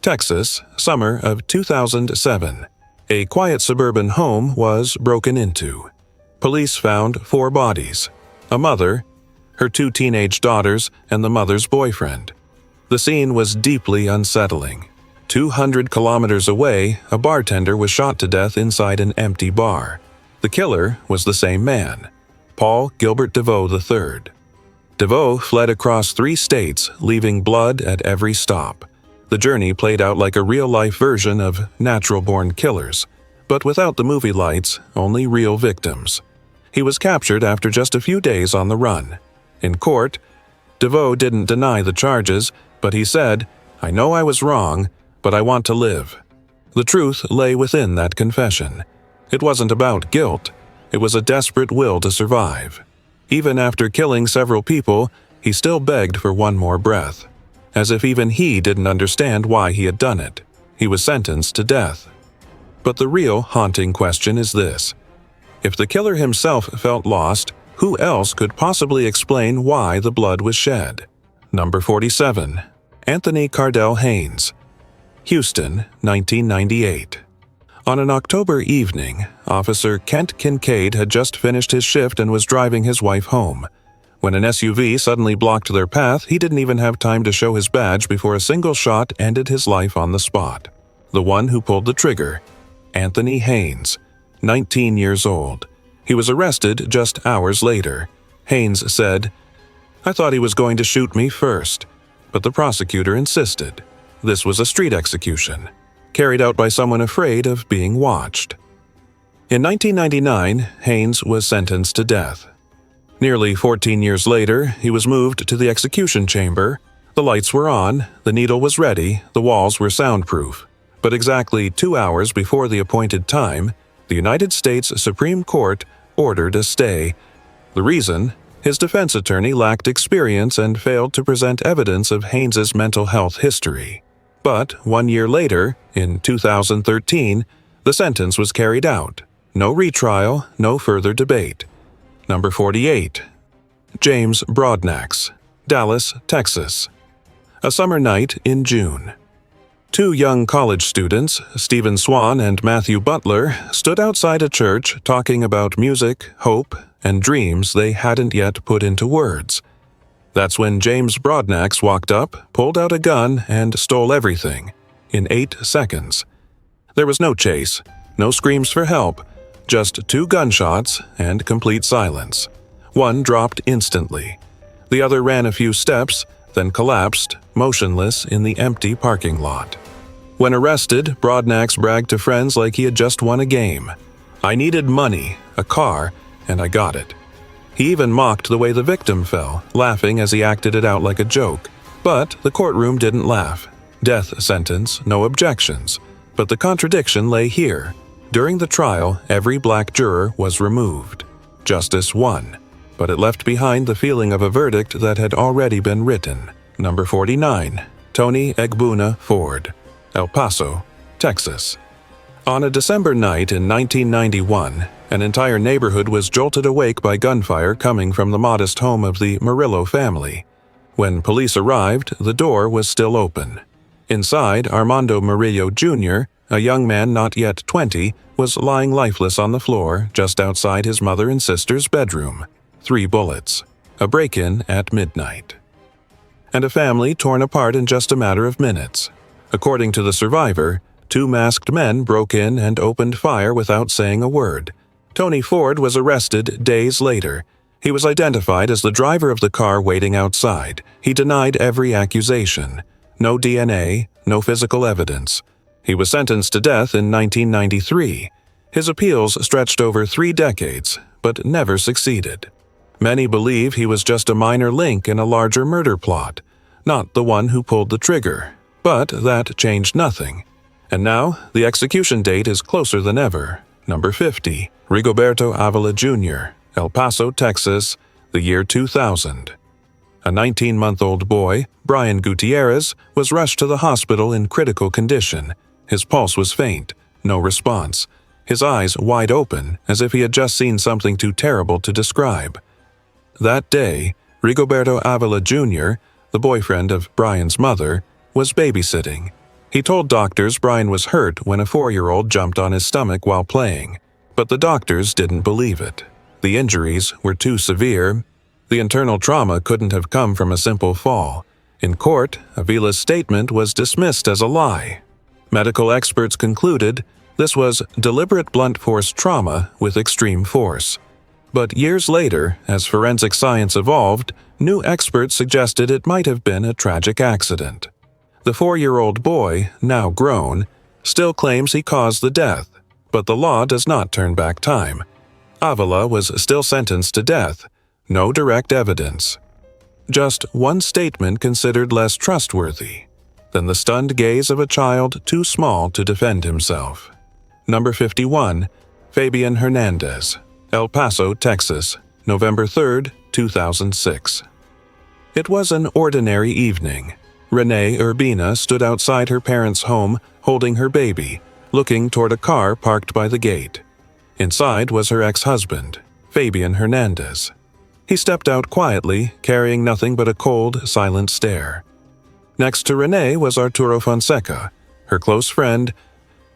Texas, summer of 2007. A quiet suburban home was broken into. Police found 4 bodies: a mother, her 2 teenage daughters, and the mother's boyfriend. The scene was deeply unsettling. 200 kilometers away, a bartender was shot to death inside an empty bar. The killer was the same man, Paul Gilbert DeVoe III. DeVoe fled across 3 states, leaving blood at every stop. The journey played out like a real-life version of Natural-Born Killers, but without the movie lights, only real victims. He was captured after just a few days on the run. In court, DeVoe didn't deny the charges, but he said, "I know I was wrong, but I want to live." The truth lay within that confession. It wasn't about guilt. It was a desperate will to survive. Even after killing several people, he still begged for one more breath. As if even he didn't understand why he had done it. He was sentenced to death. But the real haunting question is this: if the killer himself felt lost, who else could possibly explain why the blood was shed? Number 47. Anthony Cardell Haynes. Houston, 1998. On an October evening, Officer Kent Kincaid had just finished his shift and was driving his wife home. When an SUV suddenly blocked their path, he didn't even have time to show his badge before a single shot ended his life on the spot. The one who pulled the trigger, Anthony Haynes, 19 years old. He was arrested just hours later. Haynes said, "I thought he was going to shoot me first," but the prosecutor insisted. This was a street execution, carried out by someone afraid of being watched. In 1999, Haynes was sentenced to death. Nearly 14 years later, he was moved to the execution chamber. The lights were on, the needle was ready, the walls were soundproof. But exactly 2 hours before the appointed time, the United States Supreme Court ordered a stay. The reason? His defense attorney lacked experience and failed to present evidence of Haynes's mental health history. But 1 year later, in 2013, the sentence was carried out. No retrial, no further debate. Number 48. James Broadnax, Dallas, Texas. A summer night in June. 2 young college students, Stephen Swan and Matthew Butler, stood outside a church talking about music, hope, and dreams they hadn't yet put into words. That's when James Broadnax walked up, pulled out a gun, and stole everything, in 8 seconds. There was no chase, no screams for help, just 2 gunshots and complete silence. One dropped instantly. The other ran a few steps, then collapsed, motionless in the empty parking lot. When arrested, Broadnax bragged to friends like he had just won a game. "I needed money, a car, and I got it." He even mocked the way the victim fell, laughing as he acted it out like a joke. But the courtroom didn't laugh. Death sentence, no objections. But the contradiction lay here. During the trial, every black juror was removed. Justice won, but it left behind the feeling of a verdict that had already been written. Number 49. Tony Egbuna Ford, El Paso, Texas. On a December night in 1991, an entire neighborhood was jolted awake by gunfire coming from the modest home of the Murillo family. When police arrived, the door was still open. Inside, Armando Murillo Jr., a young man not yet 20, was lying lifeless on the floor just outside his mother and sister's bedroom. 3 bullets. A break-in at midnight. And a family torn apart in just a matter of minutes. According to the survivor, 2 masked men broke in and opened fire without saying a word. Tony Ford was arrested days later. He was identified as the driver of the car waiting outside. He denied every accusation. No DNA, no physical evidence. He was sentenced to death in 1993. His appeals stretched over 3 decades, but never succeeded. Many believe he was just a minor link in a larger murder plot, not the one who pulled the trigger. But that changed nothing. And now, the execution date is closer than ever. Number 50, Rigoberto Avila Jr., El Paso, Texas, the year 2000. A 19-month-old boy, Brian Gutierrez, was rushed to the hospital in critical condition. His pulse was faint, no response. His eyes wide open, as if he had just seen something too terrible to describe. That day, Rigoberto Avila Jr., the boyfriend of Brian's mother, was babysitting. He told doctors Brian was hurt when a 4-year-old jumped on his stomach while playing, but the doctors didn't believe it. The injuries were too severe. The internal trauma couldn't have come from a simple fall. In court, Avila's statement was dismissed as a lie. Medical experts concluded this was deliberate blunt force trauma with extreme force. But years later, as forensic science evolved, new experts suggested it might have been a tragic accident. The 4-year-old boy, now grown, still claims he caused the death, but the law does not turn back time. Avila was still sentenced to death. No direct evidence. Just one statement considered less trustworthy than the stunned gaze of a child too small to defend himself. Number 51, Fabian Hernandez, El Paso, Texas, November 3, 2006. It was an ordinary evening. Renee Urbina stood outside her parents' home holding her baby, looking toward a car parked by the gate. Inside was her ex-husband, Fabian Hernandez. He stepped out quietly, carrying nothing but a cold, silent stare. Next to Renee was Arturo Fonseca, her close friend,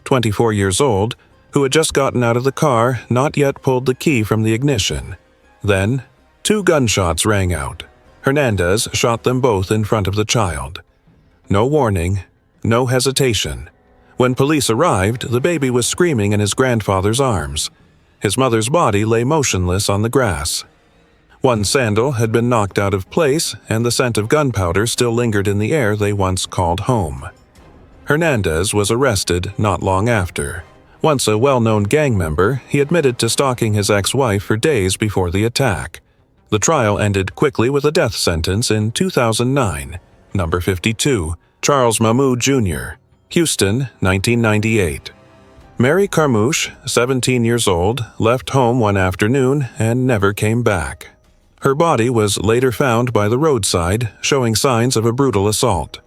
24 years old, who had just gotten out of the car, not yet pulled the key from the ignition. Then, 2 gunshots rang out. Hernandez shot them both in front of the child. No warning, no hesitation. When police arrived, the baby was screaming in his grandfather's arms. His mother's body lay motionless on the grass. One sandal had been knocked out of place, and the scent of gunpowder still lingered in the air they once called home. Hernandez was arrested not long after. Once a well-known gang member, he admitted to stalking his ex-wife for days before the attack. The trial ended quickly with a death sentence in 2009. Number 52, Charles Mamou Jr., Houston, 1998. Mary Carmouche, 17 years old, left home one afternoon and never came back. Her body was later found by the roadside, showing signs of a brutal assault.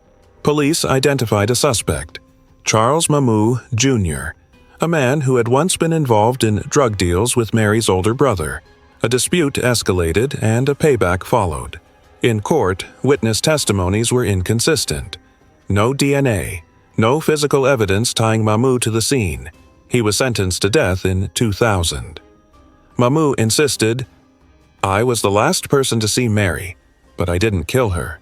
Police identified a suspect, Charles Mamou Jr., a man who had once been involved in drug deals with Mary's older brother. A dispute escalated and a payback followed. In court, witness testimonies were inconsistent. No DNA, no physical evidence tying Mamou to the scene. He was sentenced to death in 2000. Mamou insisted, "I was the last person to see Mary, but I didn't kill her."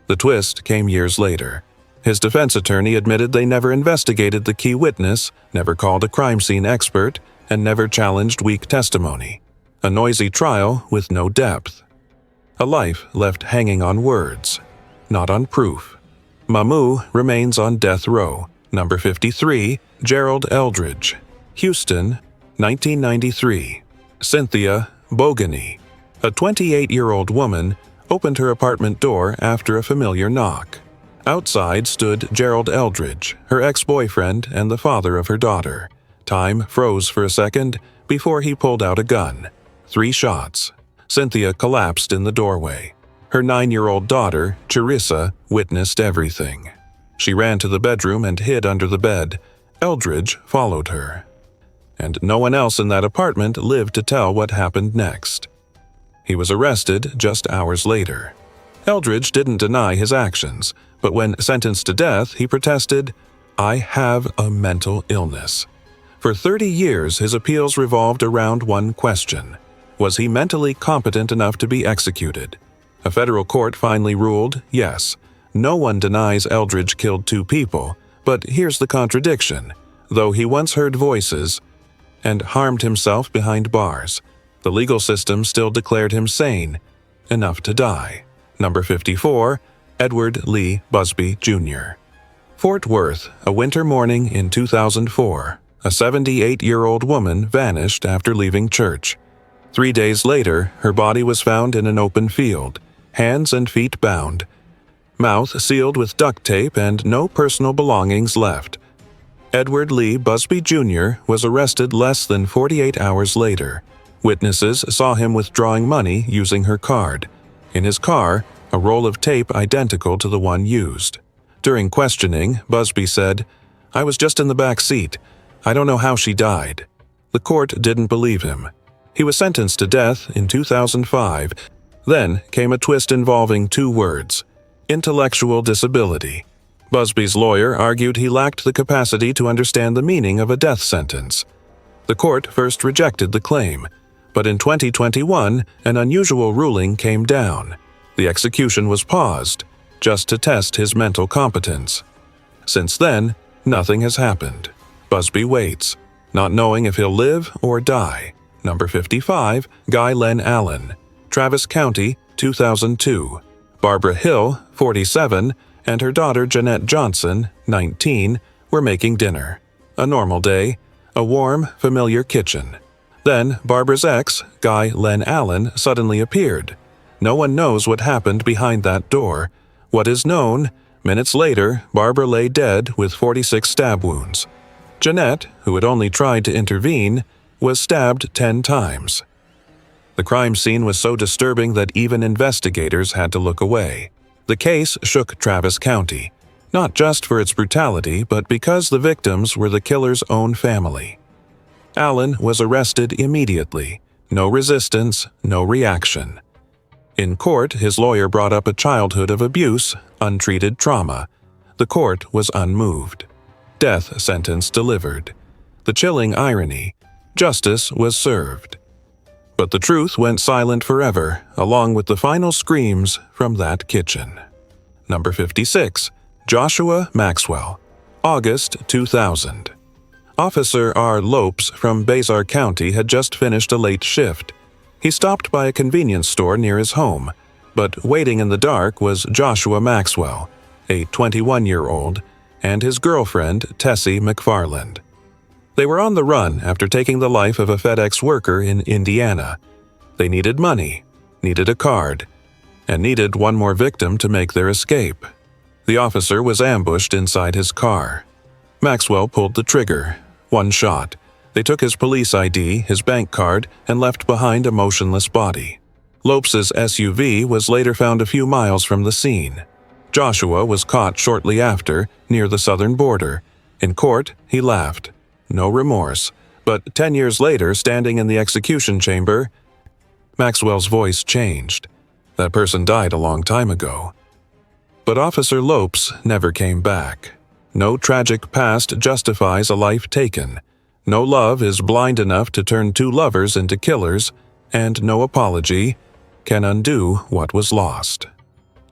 The twist came years later. His defense attorney admitted they never investigated the key witness, never called a crime scene expert, and never challenged weak testimony. A noisy trial with no depth. A life left hanging on words, not on proof. Mamou remains on death row. Number 53, Gerald Eldridge, Houston, 1993. Cynthia Bogany, a 28-year-old woman, opened her apartment door after a familiar knock. Outside stood Gerald Eldridge, her ex-boyfriend and the father of her daughter. Time froze for a second before he pulled out a gun. 3 shots. Cynthia collapsed in the doorway. Her 9-year-old daughter, Charissa, witnessed everything. She ran to the bedroom and hid under the bed. Eldridge followed her. And no one else in that apartment lived to tell what happened next. He was arrested just hours later. Eldridge didn't deny his actions, But when sentenced to death, he protested, "I have a mental illness." For 30 years, his appeals revolved around one question: was he mentally competent enough to be executed? A federal court finally ruled, yes. No one denies Eldridge killed 2 people, but here's the contradiction. Though he once heard voices and harmed himself behind bars, the legal system still declared him sane enough to die. Number 54, Edward Lee Busby Jr. Fort Worth, a winter morning in 2004. A 78-year-old woman vanished after leaving church. 3 days later, her body was found in an open field, hands and feet bound, mouth sealed with duct tape, and no personal belongings left. Edward Lee Busby Jr. was arrested less than 48 hours later. Witnesses saw him withdrawing money using her card. In his car, a roll of tape identical to the one used. During questioning, Busby said, "I was just in the back seat. I don't know how she died." The court didn't believe him. He was sentenced to death in 2005. Then came a twist involving 2 words: intellectual disability. Busby's lawyer argued he lacked the capacity to understand the meaning of a death sentence. The court first rejected the claim, but in 2021, an unusual ruling came down. The execution was paused, just to test his mental competence. Since then, nothing has happened. Busby waits, not knowing if he'll live or die. Number 55, Guy Len Allen. Travis County, 2002. Barbara Hill, 47, and her daughter Jeanette Johnson, 19, were making dinner. A normal day, a warm, familiar kitchen. Then Barbara's ex, Guy Len Allen, suddenly appeared. No one knows what happened behind that door. What is known, minutes later, Barbara lay dead with 46 stab wounds. Jeanette, who had only tried to intervene, was stabbed 10 times. The crime scene was so disturbing that even investigators had to look away. The case shook Travis County, not just for its brutality, but because the victims were the killer's own family. Allen was arrested immediately. No resistance, no reaction. In court, his lawyer brought up a childhood of abuse, untreated trauma. The court was unmoved. Death sentence delivered. The chilling irony: justice was served. But the truth went silent forever, along with the final screams from that kitchen. Number 56, Joshua Maxwell. August 2000. Officer R. Lopes from Bazar County had just finished a late shift. He stopped by a convenience store near his home, but waiting in the dark was Joshua Maxwell, a 21-year-old, and his girlfriend, Tessie McFarland. They were on the run after taking the life of a FedEx worker in Indiana. They needed money, needed a card, and needed one more victim to make their escape. The officer was ambushed inside his car. Maxwell pulled the trigger. One shot. They took his police ID, his bank card, and left behind a motionless body. Lopes's SUV was later found a few miles from the scene. Joshua was caught shortly after, near the southern border. In court, he laughed. No remorse. But 10 years later, standing in the execution chamber, Maxwell's voice changed. That person died a long time ago. But Officer Lopes never came back. No tragic past justifies a life taken. No love is blind enough to turn 2 lovers into killers, and no apology can undo what was lost.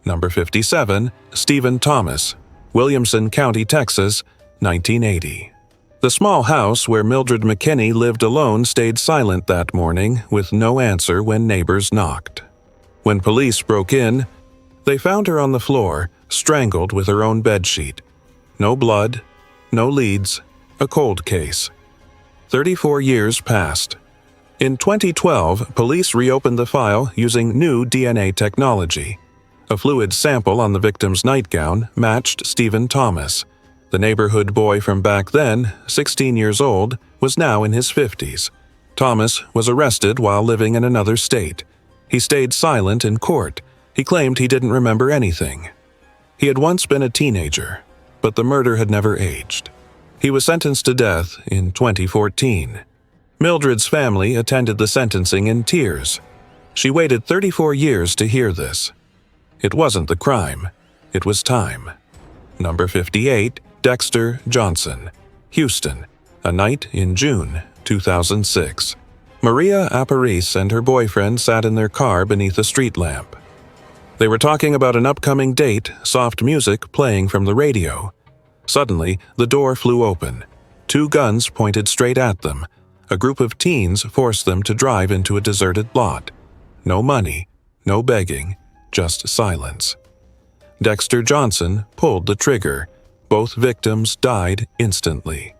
Number 57, Stephen Thomas, Williamson County, Texas, 1980. The small house where Mildred McKinney lived alone stayed silent that morning, with no answer when neighbors knocked. When police broke in, they found her on the floor, strangled with her own bedsheet. No blood, no leads, a cold case. 34 years passed. In 2012, police reopened the file using new DNA technology. A fluid sample on the victim's nightgown matched Stephen Thomas. The neighborhood boy from back then, 16 years old, was now in his 50s. Thomas was arrested while living in another state. He stayed silent in court. He claimed he didn't remember anything. He had once been a teenager, but the murder had never aged. He was sentenced to death in 2014. Mildred's family attended the sentencing in tears. She waited 34 years to hear this. It wasn't the crime. It was time. Number 58, Dexter Johnson, Houston, a night in June 2006. Maria Aparice and her boyfriend sat in their car beneath a street lamp. They were talking about an upcoming date, soft music playing from the radio. Suddenly, the door flew open. 2 guns pointed straight at them. A group of teens forced them to drive into a deserted lot. No money, no begging, just silence. Dexter Johnson pulled the trigger. Both victims died instantly.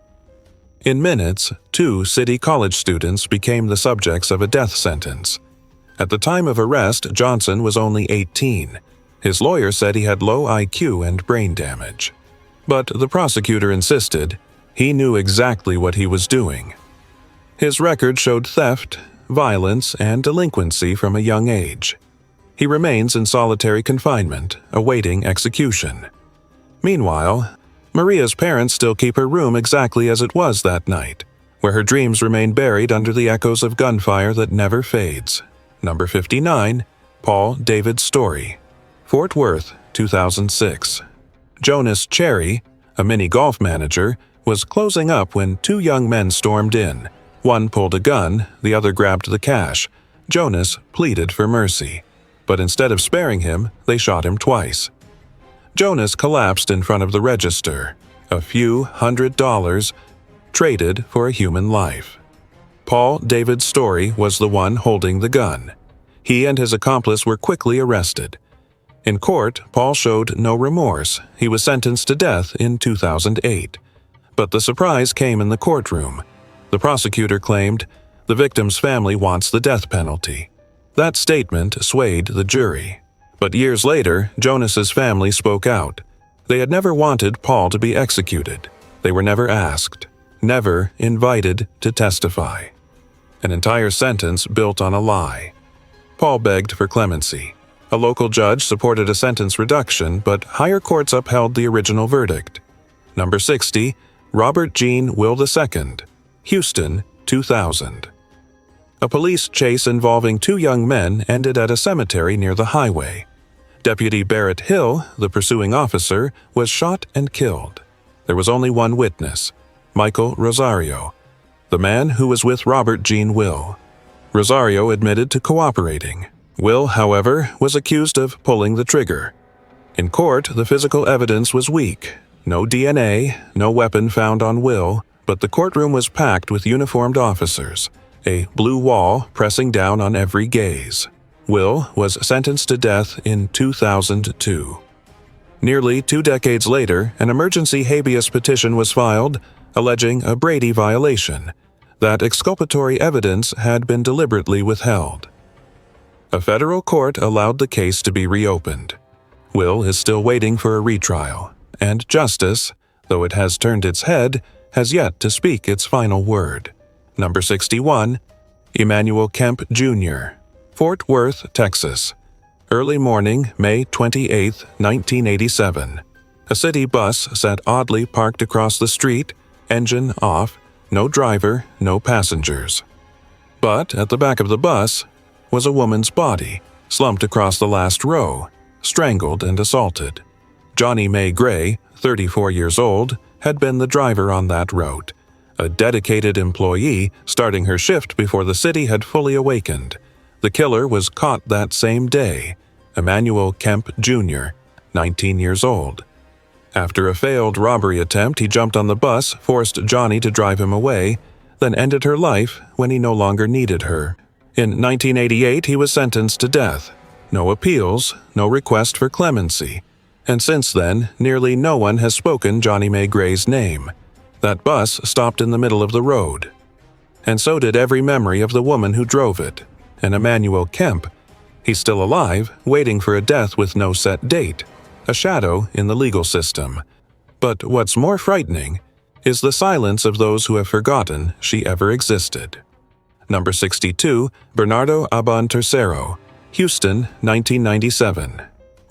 In minutes, 2 city college students became the subjects of a death sentence. At the time of arrest, Johnson was only 18. His lawyer said he had low IQ and brain damage. But the prosecutor insisted he knew exactly what he was doing. His record showed theft, violence, and delinquency from a young age. He remains in solitary confinement, awaiting execution. Meanwhile, Maria's parents still keep her room exactly as it was that night, where her dreams remain buried under the echoes of gunfire that never fades. Number 59, Paul David Story, Fort Worth, 2006. Jonas Cherry, a mini golf manager, was closing up when 2 young men stormed in. One pulled a gun, the other grabbed the cash. Jonas pleaded for mercy, but instead of sparing him, they shot him twice. Jonas collapsed in front of the register. A few $100 traded for a human life. Paul David Story was the one holding the gun. He and his accomplice were quickly arrested. In court, Paul showed no remorse. He was sentenced to death in 2008. But the surprise came in the courtroom. The prosecutor claimed, "The victim's family wants the death penalty." That statement swayed the jury. But years later, Jonas's family spoke out. They had never wanted Paul to be executed. They were never asked, never invited to testify. An entire sentence built on a lie. Paul begged for clemency. A local judge supported a sentence reduction, but higher courts upheld the original verdict. Number 60, Robert Gene Will II, Houston, 2000. A police chase involving 2 young men ended at a cemetery near the highway. Deputy Barrett Hill, the pursuing officer, was shot and killed. There was only one witness, Michael Rosario, the man who was with Robert Gene Will. Rosario admitted to cooperating. Will, however, was accused of pulling the trigger. In court, the physical evidence was weak. No DNA, no weapon found on Will, but the courtroom was packed with uniformed officers, a blue wall pressing down on every gaze. Will was sentenced to death in 2002. Nearly 2 decades later, an emergency habeas petition was filed alleging a Brady violation, that exculpatory evidence had been deliberately withheld. A federal court allowed the case to be reopened. Will is still waiting for a retrial, and justice, though it has turned its head, has yet to speak its final word. Number 61, Emanuel Kemp Jr., Fort Worth, Texas. Early morning, May 28, 1987. A city bus sat oddly parked across the street, engine off, no driver, no passengers. But at the back of the bus was a woman's body, slumped across the last row, strangled and assaulted. Johnny May Gray, 34 years old, had been the driver on that route, a dedicated employee starting her shift before the city had fully awakened. The killer was caught that same day, Emanuel Kemp Jr., 19 years old. After a failed robbery attempt, he jumped on the bus, forced Johnny to drive him away, then ended her life when he no longer needed her. In 1988, he was sentenced to death. No appeals, no request for clemency. And since then, nearly no one has spoken Johnny May Gray's name. That bus stopped in the middle of the road. And so did every memory of the woman who drove it. And Emanuel Kemp, he's still alive, waiting for a death with no set date, a shadow in the legal system. But what's more frightening is the silence of those who have forgotten she ever existed. Number 62, Bernardo Abon Tercero, Houston, 1997.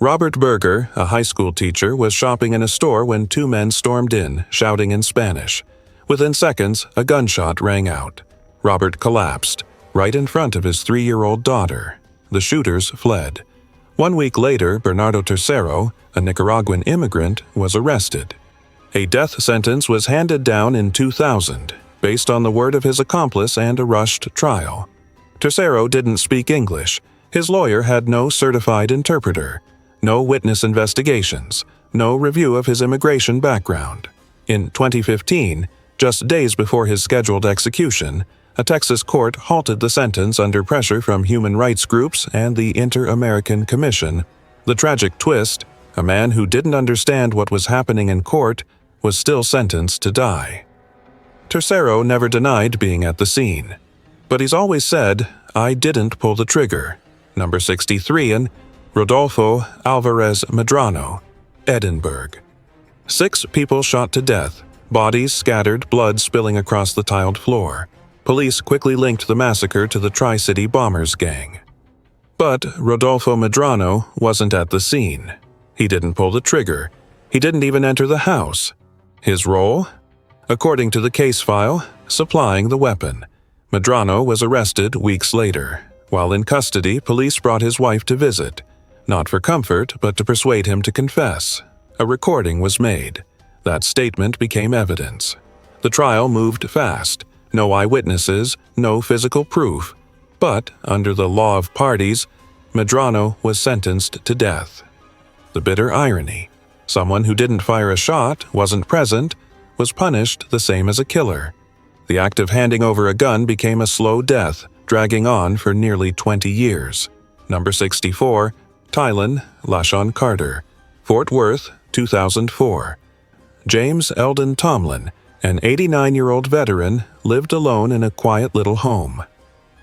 Robert Berger, a high school teacher, was shopping in a store when 2 men stormed in, shouting in Spanish. Within seconds, a gunshot rang out. Robert collapsed, right in front of his 3-year-old daughter. The shooters fled. 1 week later, Bernardo Tercero, a Nicaraguan immigrant, was arrested. A death sentence was handed down in 2000, based on the word of his accomplice and a rushed trial. Tercero didn't speak English. His lawyer had no certified interpreter, no witness investigations, no review of his immigration background. In 2015, just days before his scheduled execution, a Texas court halted the sentence under pressure from human rights groups and the Inter-American Commission. The tragic twist: a man who didn't understand what was happening in court was still sentenced to die. Tercero never denied being at the scene, but he's always said, "I didn't pull the trigger." Number 63 and Rodolfo Alvarez Medrano, Edinburgh. 6 people shot to death, bodies scattered, blood spilling across the tiled floor. Police quickly linked the massacre to the Tri-City Bombers gang. But Rodolfo Medrano wasn't at the scene. He didn't pull the trigger. He didn't even enter the house. His role? According to the case file, supplying the weapon. Medrano was arrested weeks later. While in custody, police brought his wife to visit, not for comfort, but to persuade him to confess. A recording was made. That statement became evidence. The trial moved fast. No eyewitnesses, no physical proof. But, under the law of parties, Medrano was sentenced to death. The bitter irony: someone who didn't fire a shot, wasn't present, was punished the same as a killer. The act of handing over a gun became a slow death, dragging on for nearly 20 years. Number 64, Tilon Lashon Carter, Fort Worth, 2004. James Eldon Tomlin, an 89-year-old veteran, lived alone in a quiet little home.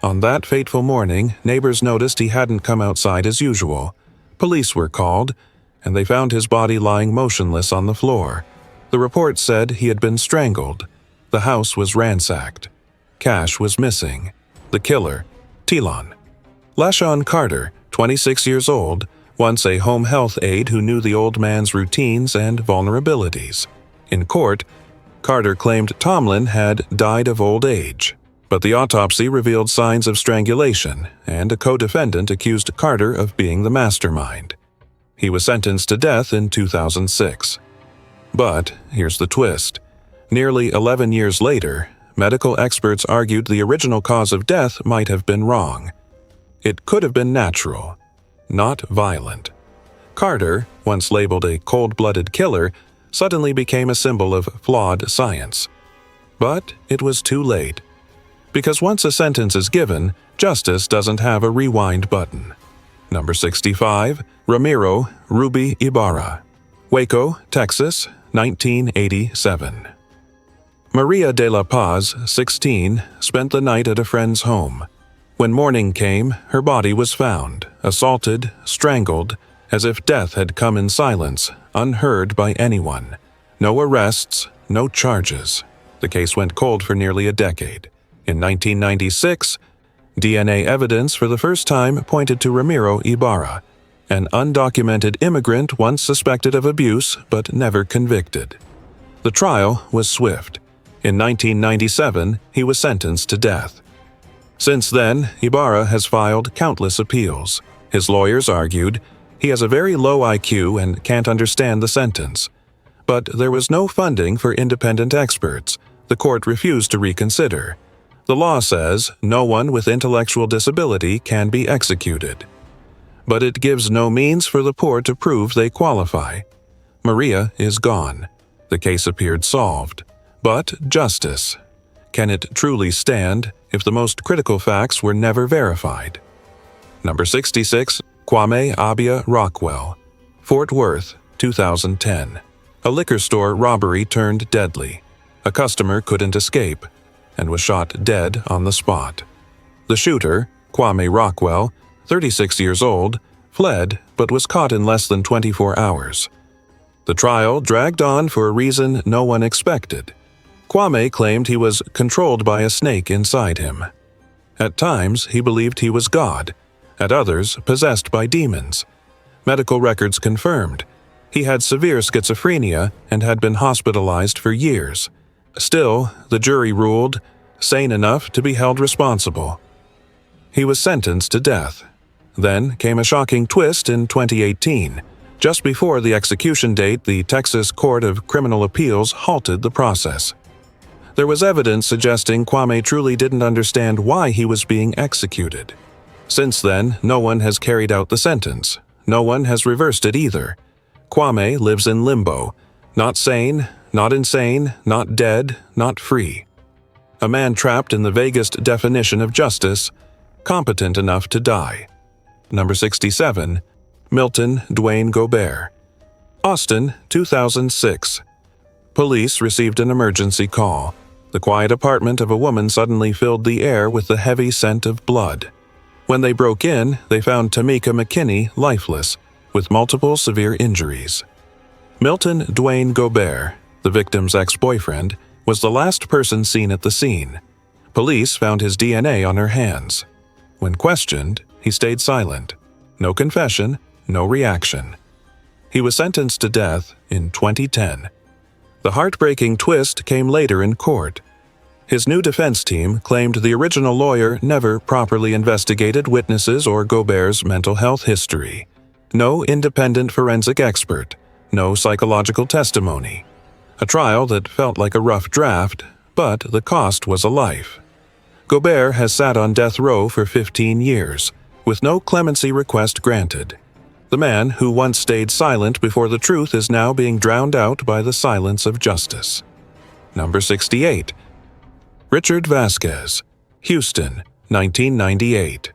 On that fateful morning, neighbors noticed he hadn't come outside as usual. Police were called, and they found his body lying motionless on the floor. The report said he had been strangled. The house was ransacked. Cash was missing. The killer, Tilon Lashon Carter, 26 years old, once a home health aide who knew the old man's routines and vulnerabilities. In court, Carter claimed Tomlin had died of old age, but the autopsy revealed signs of strangulation, and a co-defendant accused Carter of being the mastermind. He was sentenced to death in 2006. But here's the twist. Nearly 11 years later, medical experts argued the original cause of death might have been wrong. It could have been natural, not violent. Carter, once labeled a cold-blooded killer, suddenly became a symbol of flawed science. But it was too late. Because once a sentence is given, justice doesn't have a rewind button. Number 65, Ramiro Ruby Ibarra, Waco, Texas, 1987. Maria de la Paz, 16, spent the night at a friend's home. When morning came, her body was found, assaulted, strangled, as if death had come in silence, unheard by anyone. No arrests, no charges. The case went cold for nearly a decade. In 1996, DNA evidence for the first time pointed to Ramiro Ibarra, an undocumented immigrant once suspected of abuse but never convicted. The trial was swift. In 1997, he was sentenced to death. Since then, Ibarra has filed countless appeals. His lawyers argued he has a very low IQ and can't understand the sentence. But there was no funding for independent experts. The court refused to reconsider. The law says no one with intellectual disability can be executed. But it gives no means for the poor to prove they qualify. Maria is gone. The case appeared solved. But justice. Can it truly stand if the most critical facts were never verified? Number 66, Kwame Abia Rockwell, Fort Worth, 2010. A liquor store robbery turned deadly. A customer couldn't escape and was shot dead on the spot. The shooter, Kwame Rockwell, 36 years old, fled but was caught in less than 24 hours. The trial dragged on for a reason no one expected. Kwame claimed he was controlled by a snake inside him. At times, he believed he was God. At others, possessed by demons. Medical records confirmed he had severe schizophrenia and had been hospitalized for years. Still, the jury ruled sane enough to be held responsible. He was sentenced to death. Then came a shocking twist in 2018. Just before the execution date, the Texas Court of Criminal Appeals halted the process. There was evidence suggesting Kwame truly didn't understand why he was being executed. Since then, no one has carried out the sentence. No one has reversed it either. Kwame lives in limbo. Not sane, not insane, not dead, not free. A man trapped in the vaguest definition of justice, competent enough to die. Number 67. Milton Dwayne Gober. Austin, 2006. Police received an emergency call. The quiet apartment of a woman suddenly filled the air with the heavy scent of blood. When they broke in, they found Tamika McKinney lifeless, with multiple severe injuries. Milton Dwayne Gober, the victim's ex-boyfriend, was the last person seen at the scene. Police found his DNA on her hands. When questioned, he stayed silent. No confession, no reaction. He was sentenced to death in 2010. The heartbreaking twist came later in court. His new defense team claimed the original lawyer never properly investigated witnesses or Gober's mental health history. No independent forensic expert, no psychological testimony. A trial that felt like a rough draft, but the cost was a life. Gober has sat on death row for 15 years, with no clemency request granted. The man who once stayed silent before the truth is now being drowned out by the silence of justice. Number 68. Richard Vasquez. Houston, 1998.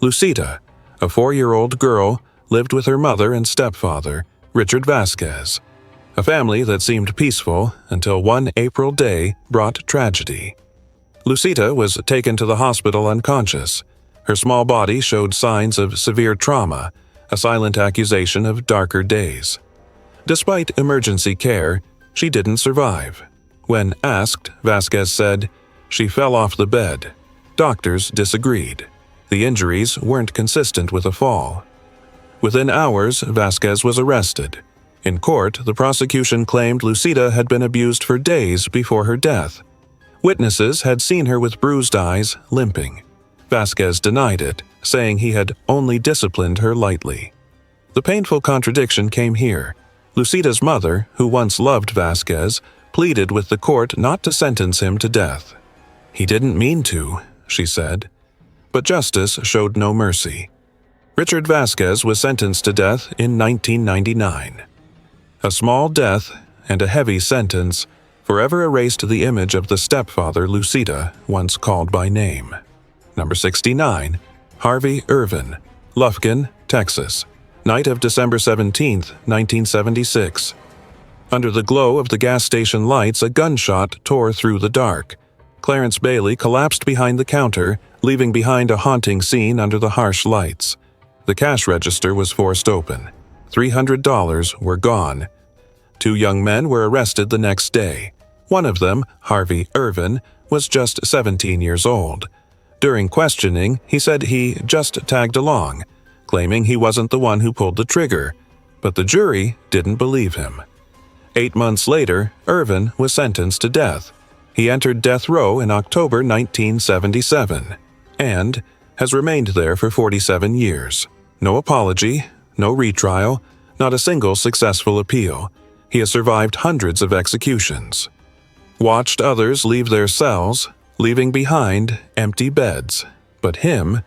Lucita, a 4-year-old girl, lived with her mother and stepfather, Richard Vasquez. A family that seemed peaceful until one April day brought tragedy. Lucita was taken to the hospital unconscious. Her small body showed signs of severe trauma, a silent accusation of darker days. Despite emergency care, she didn't survive. When asked, Vasquez said, "She fell off the bed." Doctors disagreed. The injuries weren't consistent with a fall. Within hours, Vasquez was arrested. In court, the prosecution claimed Lucita had been abused for days before her death. Witnesses had seen her with bruised eyes, limping. Vasquez denied it, saying he had only disciplined her lightly. The painful contradiction came here. Lucita's mother, who once loved Vasquez, pleaded with the court not to sentence him to death. "He didn't mean to," she said. But justice showed no mercy. Richard Vasquez was sentenced to death in 1999. A small death and a heavy sentence forever erased the image of the stepfather Lucita once called by name. Number 69. Harvey Irvin. Lufkin, Texas. Night of December 17, 1976. Under the glow of the gas station lights, a gunshot tore through the dark. Clarence Bailey collapsed behind the counter, leaving behind a haunting scene under the harsh lights. The cash register was forced open. $300 were gone. 2 young men were arrested the next day. One of them, Harvey Irvin, was just 17 years old. During questioning, he said he just tagged along, claiming he wasn't the one who pulled the trigger, but the jury didn't believe him. 8 months later, Irvin was sentenced to death. He entered death row in October 1977, and has remained there for 47 years. No apology, no retrial, not a single successful appeal. He has survived hundreds of executions. Watched others leave their cells, leaving behind empty beds. But him,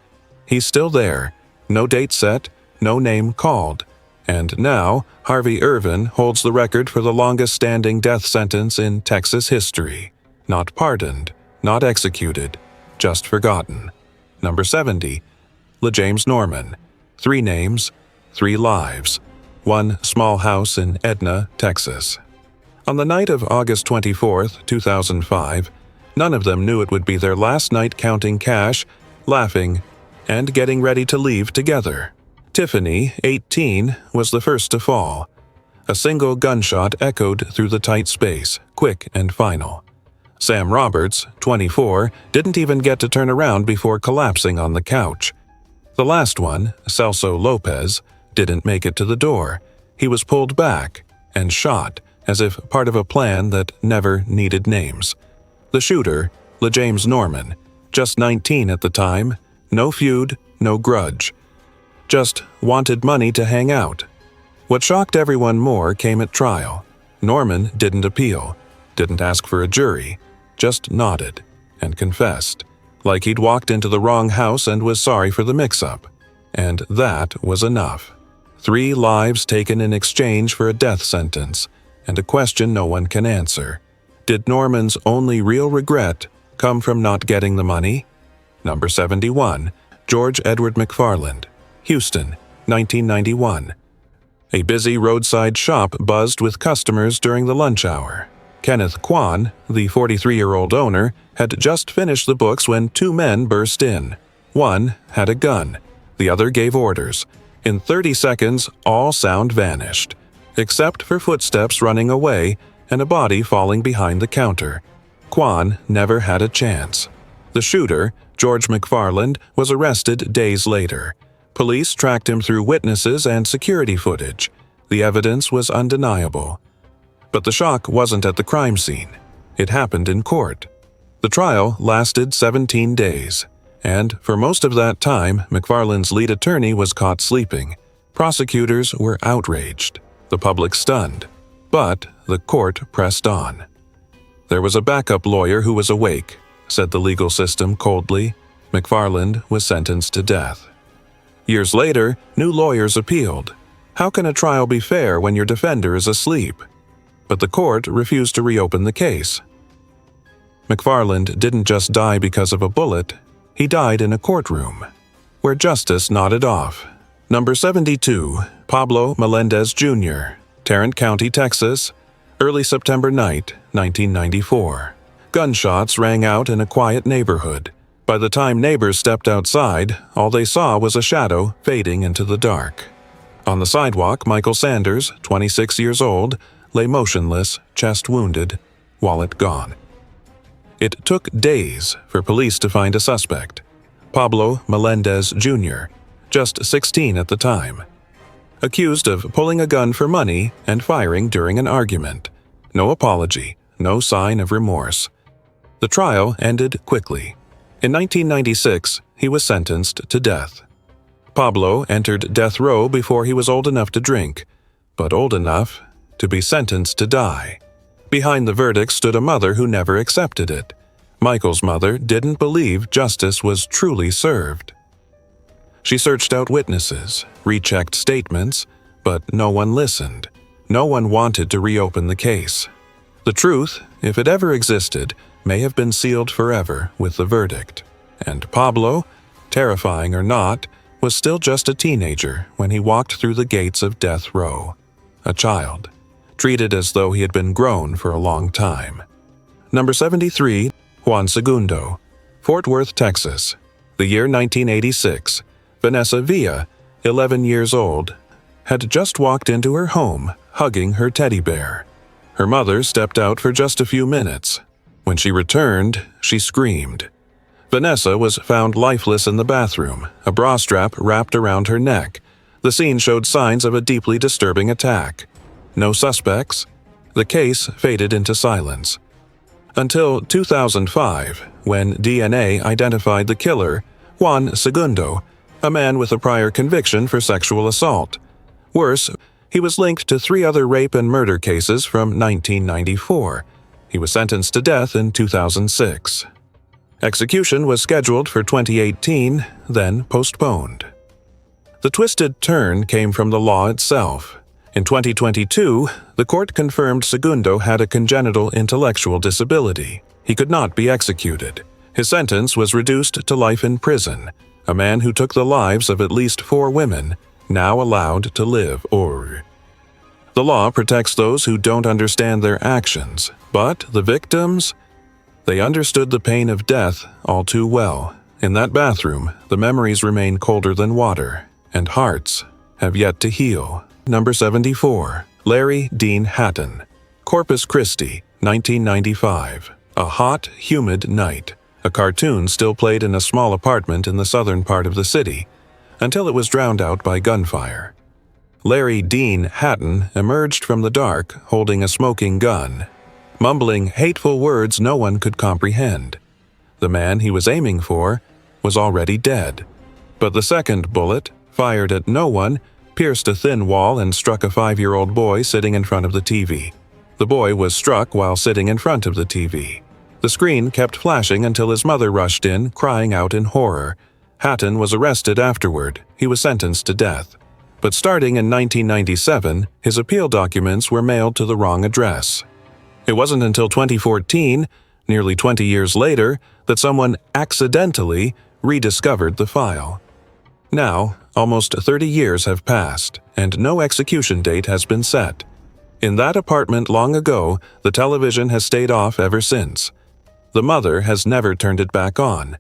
he's still there. No date set, no name called. And now, Harvey Irvin holds the record for the longest-standing death sentence in Texas history. Not pardoned, not executed, just forgotten. Number 70. LeJames Norman. 3 names, 3 lives. 1 small house in Edna, Texas. On the night of August 24, 2005, none of them knew it would be their last night counting cash, laughing, and getting ready to leave together. Tiffany, 18, was the first to fall. A single gunshot echoed through the tight space, quick and final. Sam Roberts, 24, didn't even get to turn around before collapsing on the couch. The last one, Celso Lopez, didn't make it to the door. He was pulled back and shot, as if part of a plan that never needed names. The shooter, LeJames Norman, just 19 at the time, no feud, no grudge. just wanted money to hang out. What shocked everyone more came at trial. Norman didn't appeal, didn't ask for a jury, just nodded and confessed, like he'd walked into the wrong house and was sorry for the mix-up. And that was enough. 3 lives taken in exchange for a death sentence, and a question no one can answer. Did Norman's only real regret come from not getting the money? Number 71, George Edward McFarland, Houston, 1991. A busy roadside shop buzzed with customers during the lunch hour. Kenneth Kwan, the 43-year-old owner, had just finished the books when 2 men burst in. One had a gun. The other gave orders. In 30 seconds, all sound vanished, except for footsteps running away and a body falling behind the counter. Kwan never had a chance. The shooter, George McFarland, was arrested days later. Police tracked him through witnesses and security footage. The evidence was undeniable. But the shock wasn't at the crime scene. It happened in court. The trial lasted 17 days, and for most of that time, McFarland's lead attorney was caught sleeping. Prosecutors were outraged, the public stunned, but the court pressed on. There was a backup lawyer who was awake, said the legal system coldly. McFarland was sentenced to death. Years later, new lawyers appealed. How can a trial be fair when your defender is asleep? But the court refused to reopen the case. McFarland didn't just die because of a bullet, he died in a courtroom, where justice nodded off. Number 72, Pablo Melendez Jr., Tarrant County, Texas, early September night, 1994. Gunshots rang out in a quiet neighborhood. By the time neighbors stepped outside, all they saw was a shadow fading into the dark. On the sidewalk, Michael Sanders, 26 years old, lay motionless, chest wounded, wallet gone. It took days for police to find a suspect, Pablo Melendez Jr., just 16 at the time. Accused of pulling a gun for money and firing during an argument. No apology, no sign of remorse. The trial ended quickly. In 1996, he was sentenced to death. Pablo entered death row before he was old enough to drink, but old enough to be sentenced to die. Behind the verdict stood a mother who never accepted it. Michael's mother didn't believe justice was truly served. She searched out witnesses, rechecked statements, but no one listened. No one wanted to reopen the case. The truth, if it ever existed, may have been sealed forever with the verdict. And Pablo, terrifying or not, was still just a teenager when he walked through the gates of death row. A child, treated as though he had been grown for a long time. Number 73, Juan Segundo, Fort Worth, Texas. The year 1986. Vanessa Villa, 11 years old, had just walked into her home, hugging her teddy bear. Her mother stepped out for just a few minutes. When she returned, she screamed. Vanessa was found lifeless in the bathroom, a bra strap wrapped around her neck. The scene showed signs of a deeply disturbing attack. No suspects. The case faded into silence. Until 2005, when DNA identified the killer, Juan Segundo, a man with a prior conviction for sexual assault. Worse, he was linked to 3 other rape and murder cases from 1994. He was sentenced to death in 2006. Execution was scheduled for 2018, then postponed. The twisted turn came from the law itself. In 2022, the court confirmed Segundo had a congenital intellectual disability. He could not be executed. His sentence was reduced to life in prison. A man who took the lives of at least 4 women, now allowed to live. The law protects those who don't understand their actions, but the victims? They understood the pain of death all too well. In that bathroom, the memories remain colder than water, and hearts have yet to heal. Number 74, Larry Dean Hatton, Corpus Christi, 1995. A hot, humid night. A cartoon still played in a small apartment in the southern part of the city, until it was drowned out by gunfire. Larry Dean Hatton emerged from the dark holding a smoking gun, mumbling hateful words no one could comprehend. The man he was aiming for was already dead, but the second bullet fired at no one, pierced a thin wall, and struck a 5-year-old boy sitting in front of the TV. The boy was struck while sitting in front of the TV. The screen kept flashing until his mother rushed in, crying out in horror. Hatton was arrested afterward. He was sentenced to death. But starting in 1997, his appeal documents were mailed to the wrong address. It wasn't until 2014, nearly 20 years later, that someone accidentally rediscovered the file. Now, almost 30 years have passed, and no execution date has been set. In that apartment long ago, the television has stayed off ever since. The mother has never turned it back on,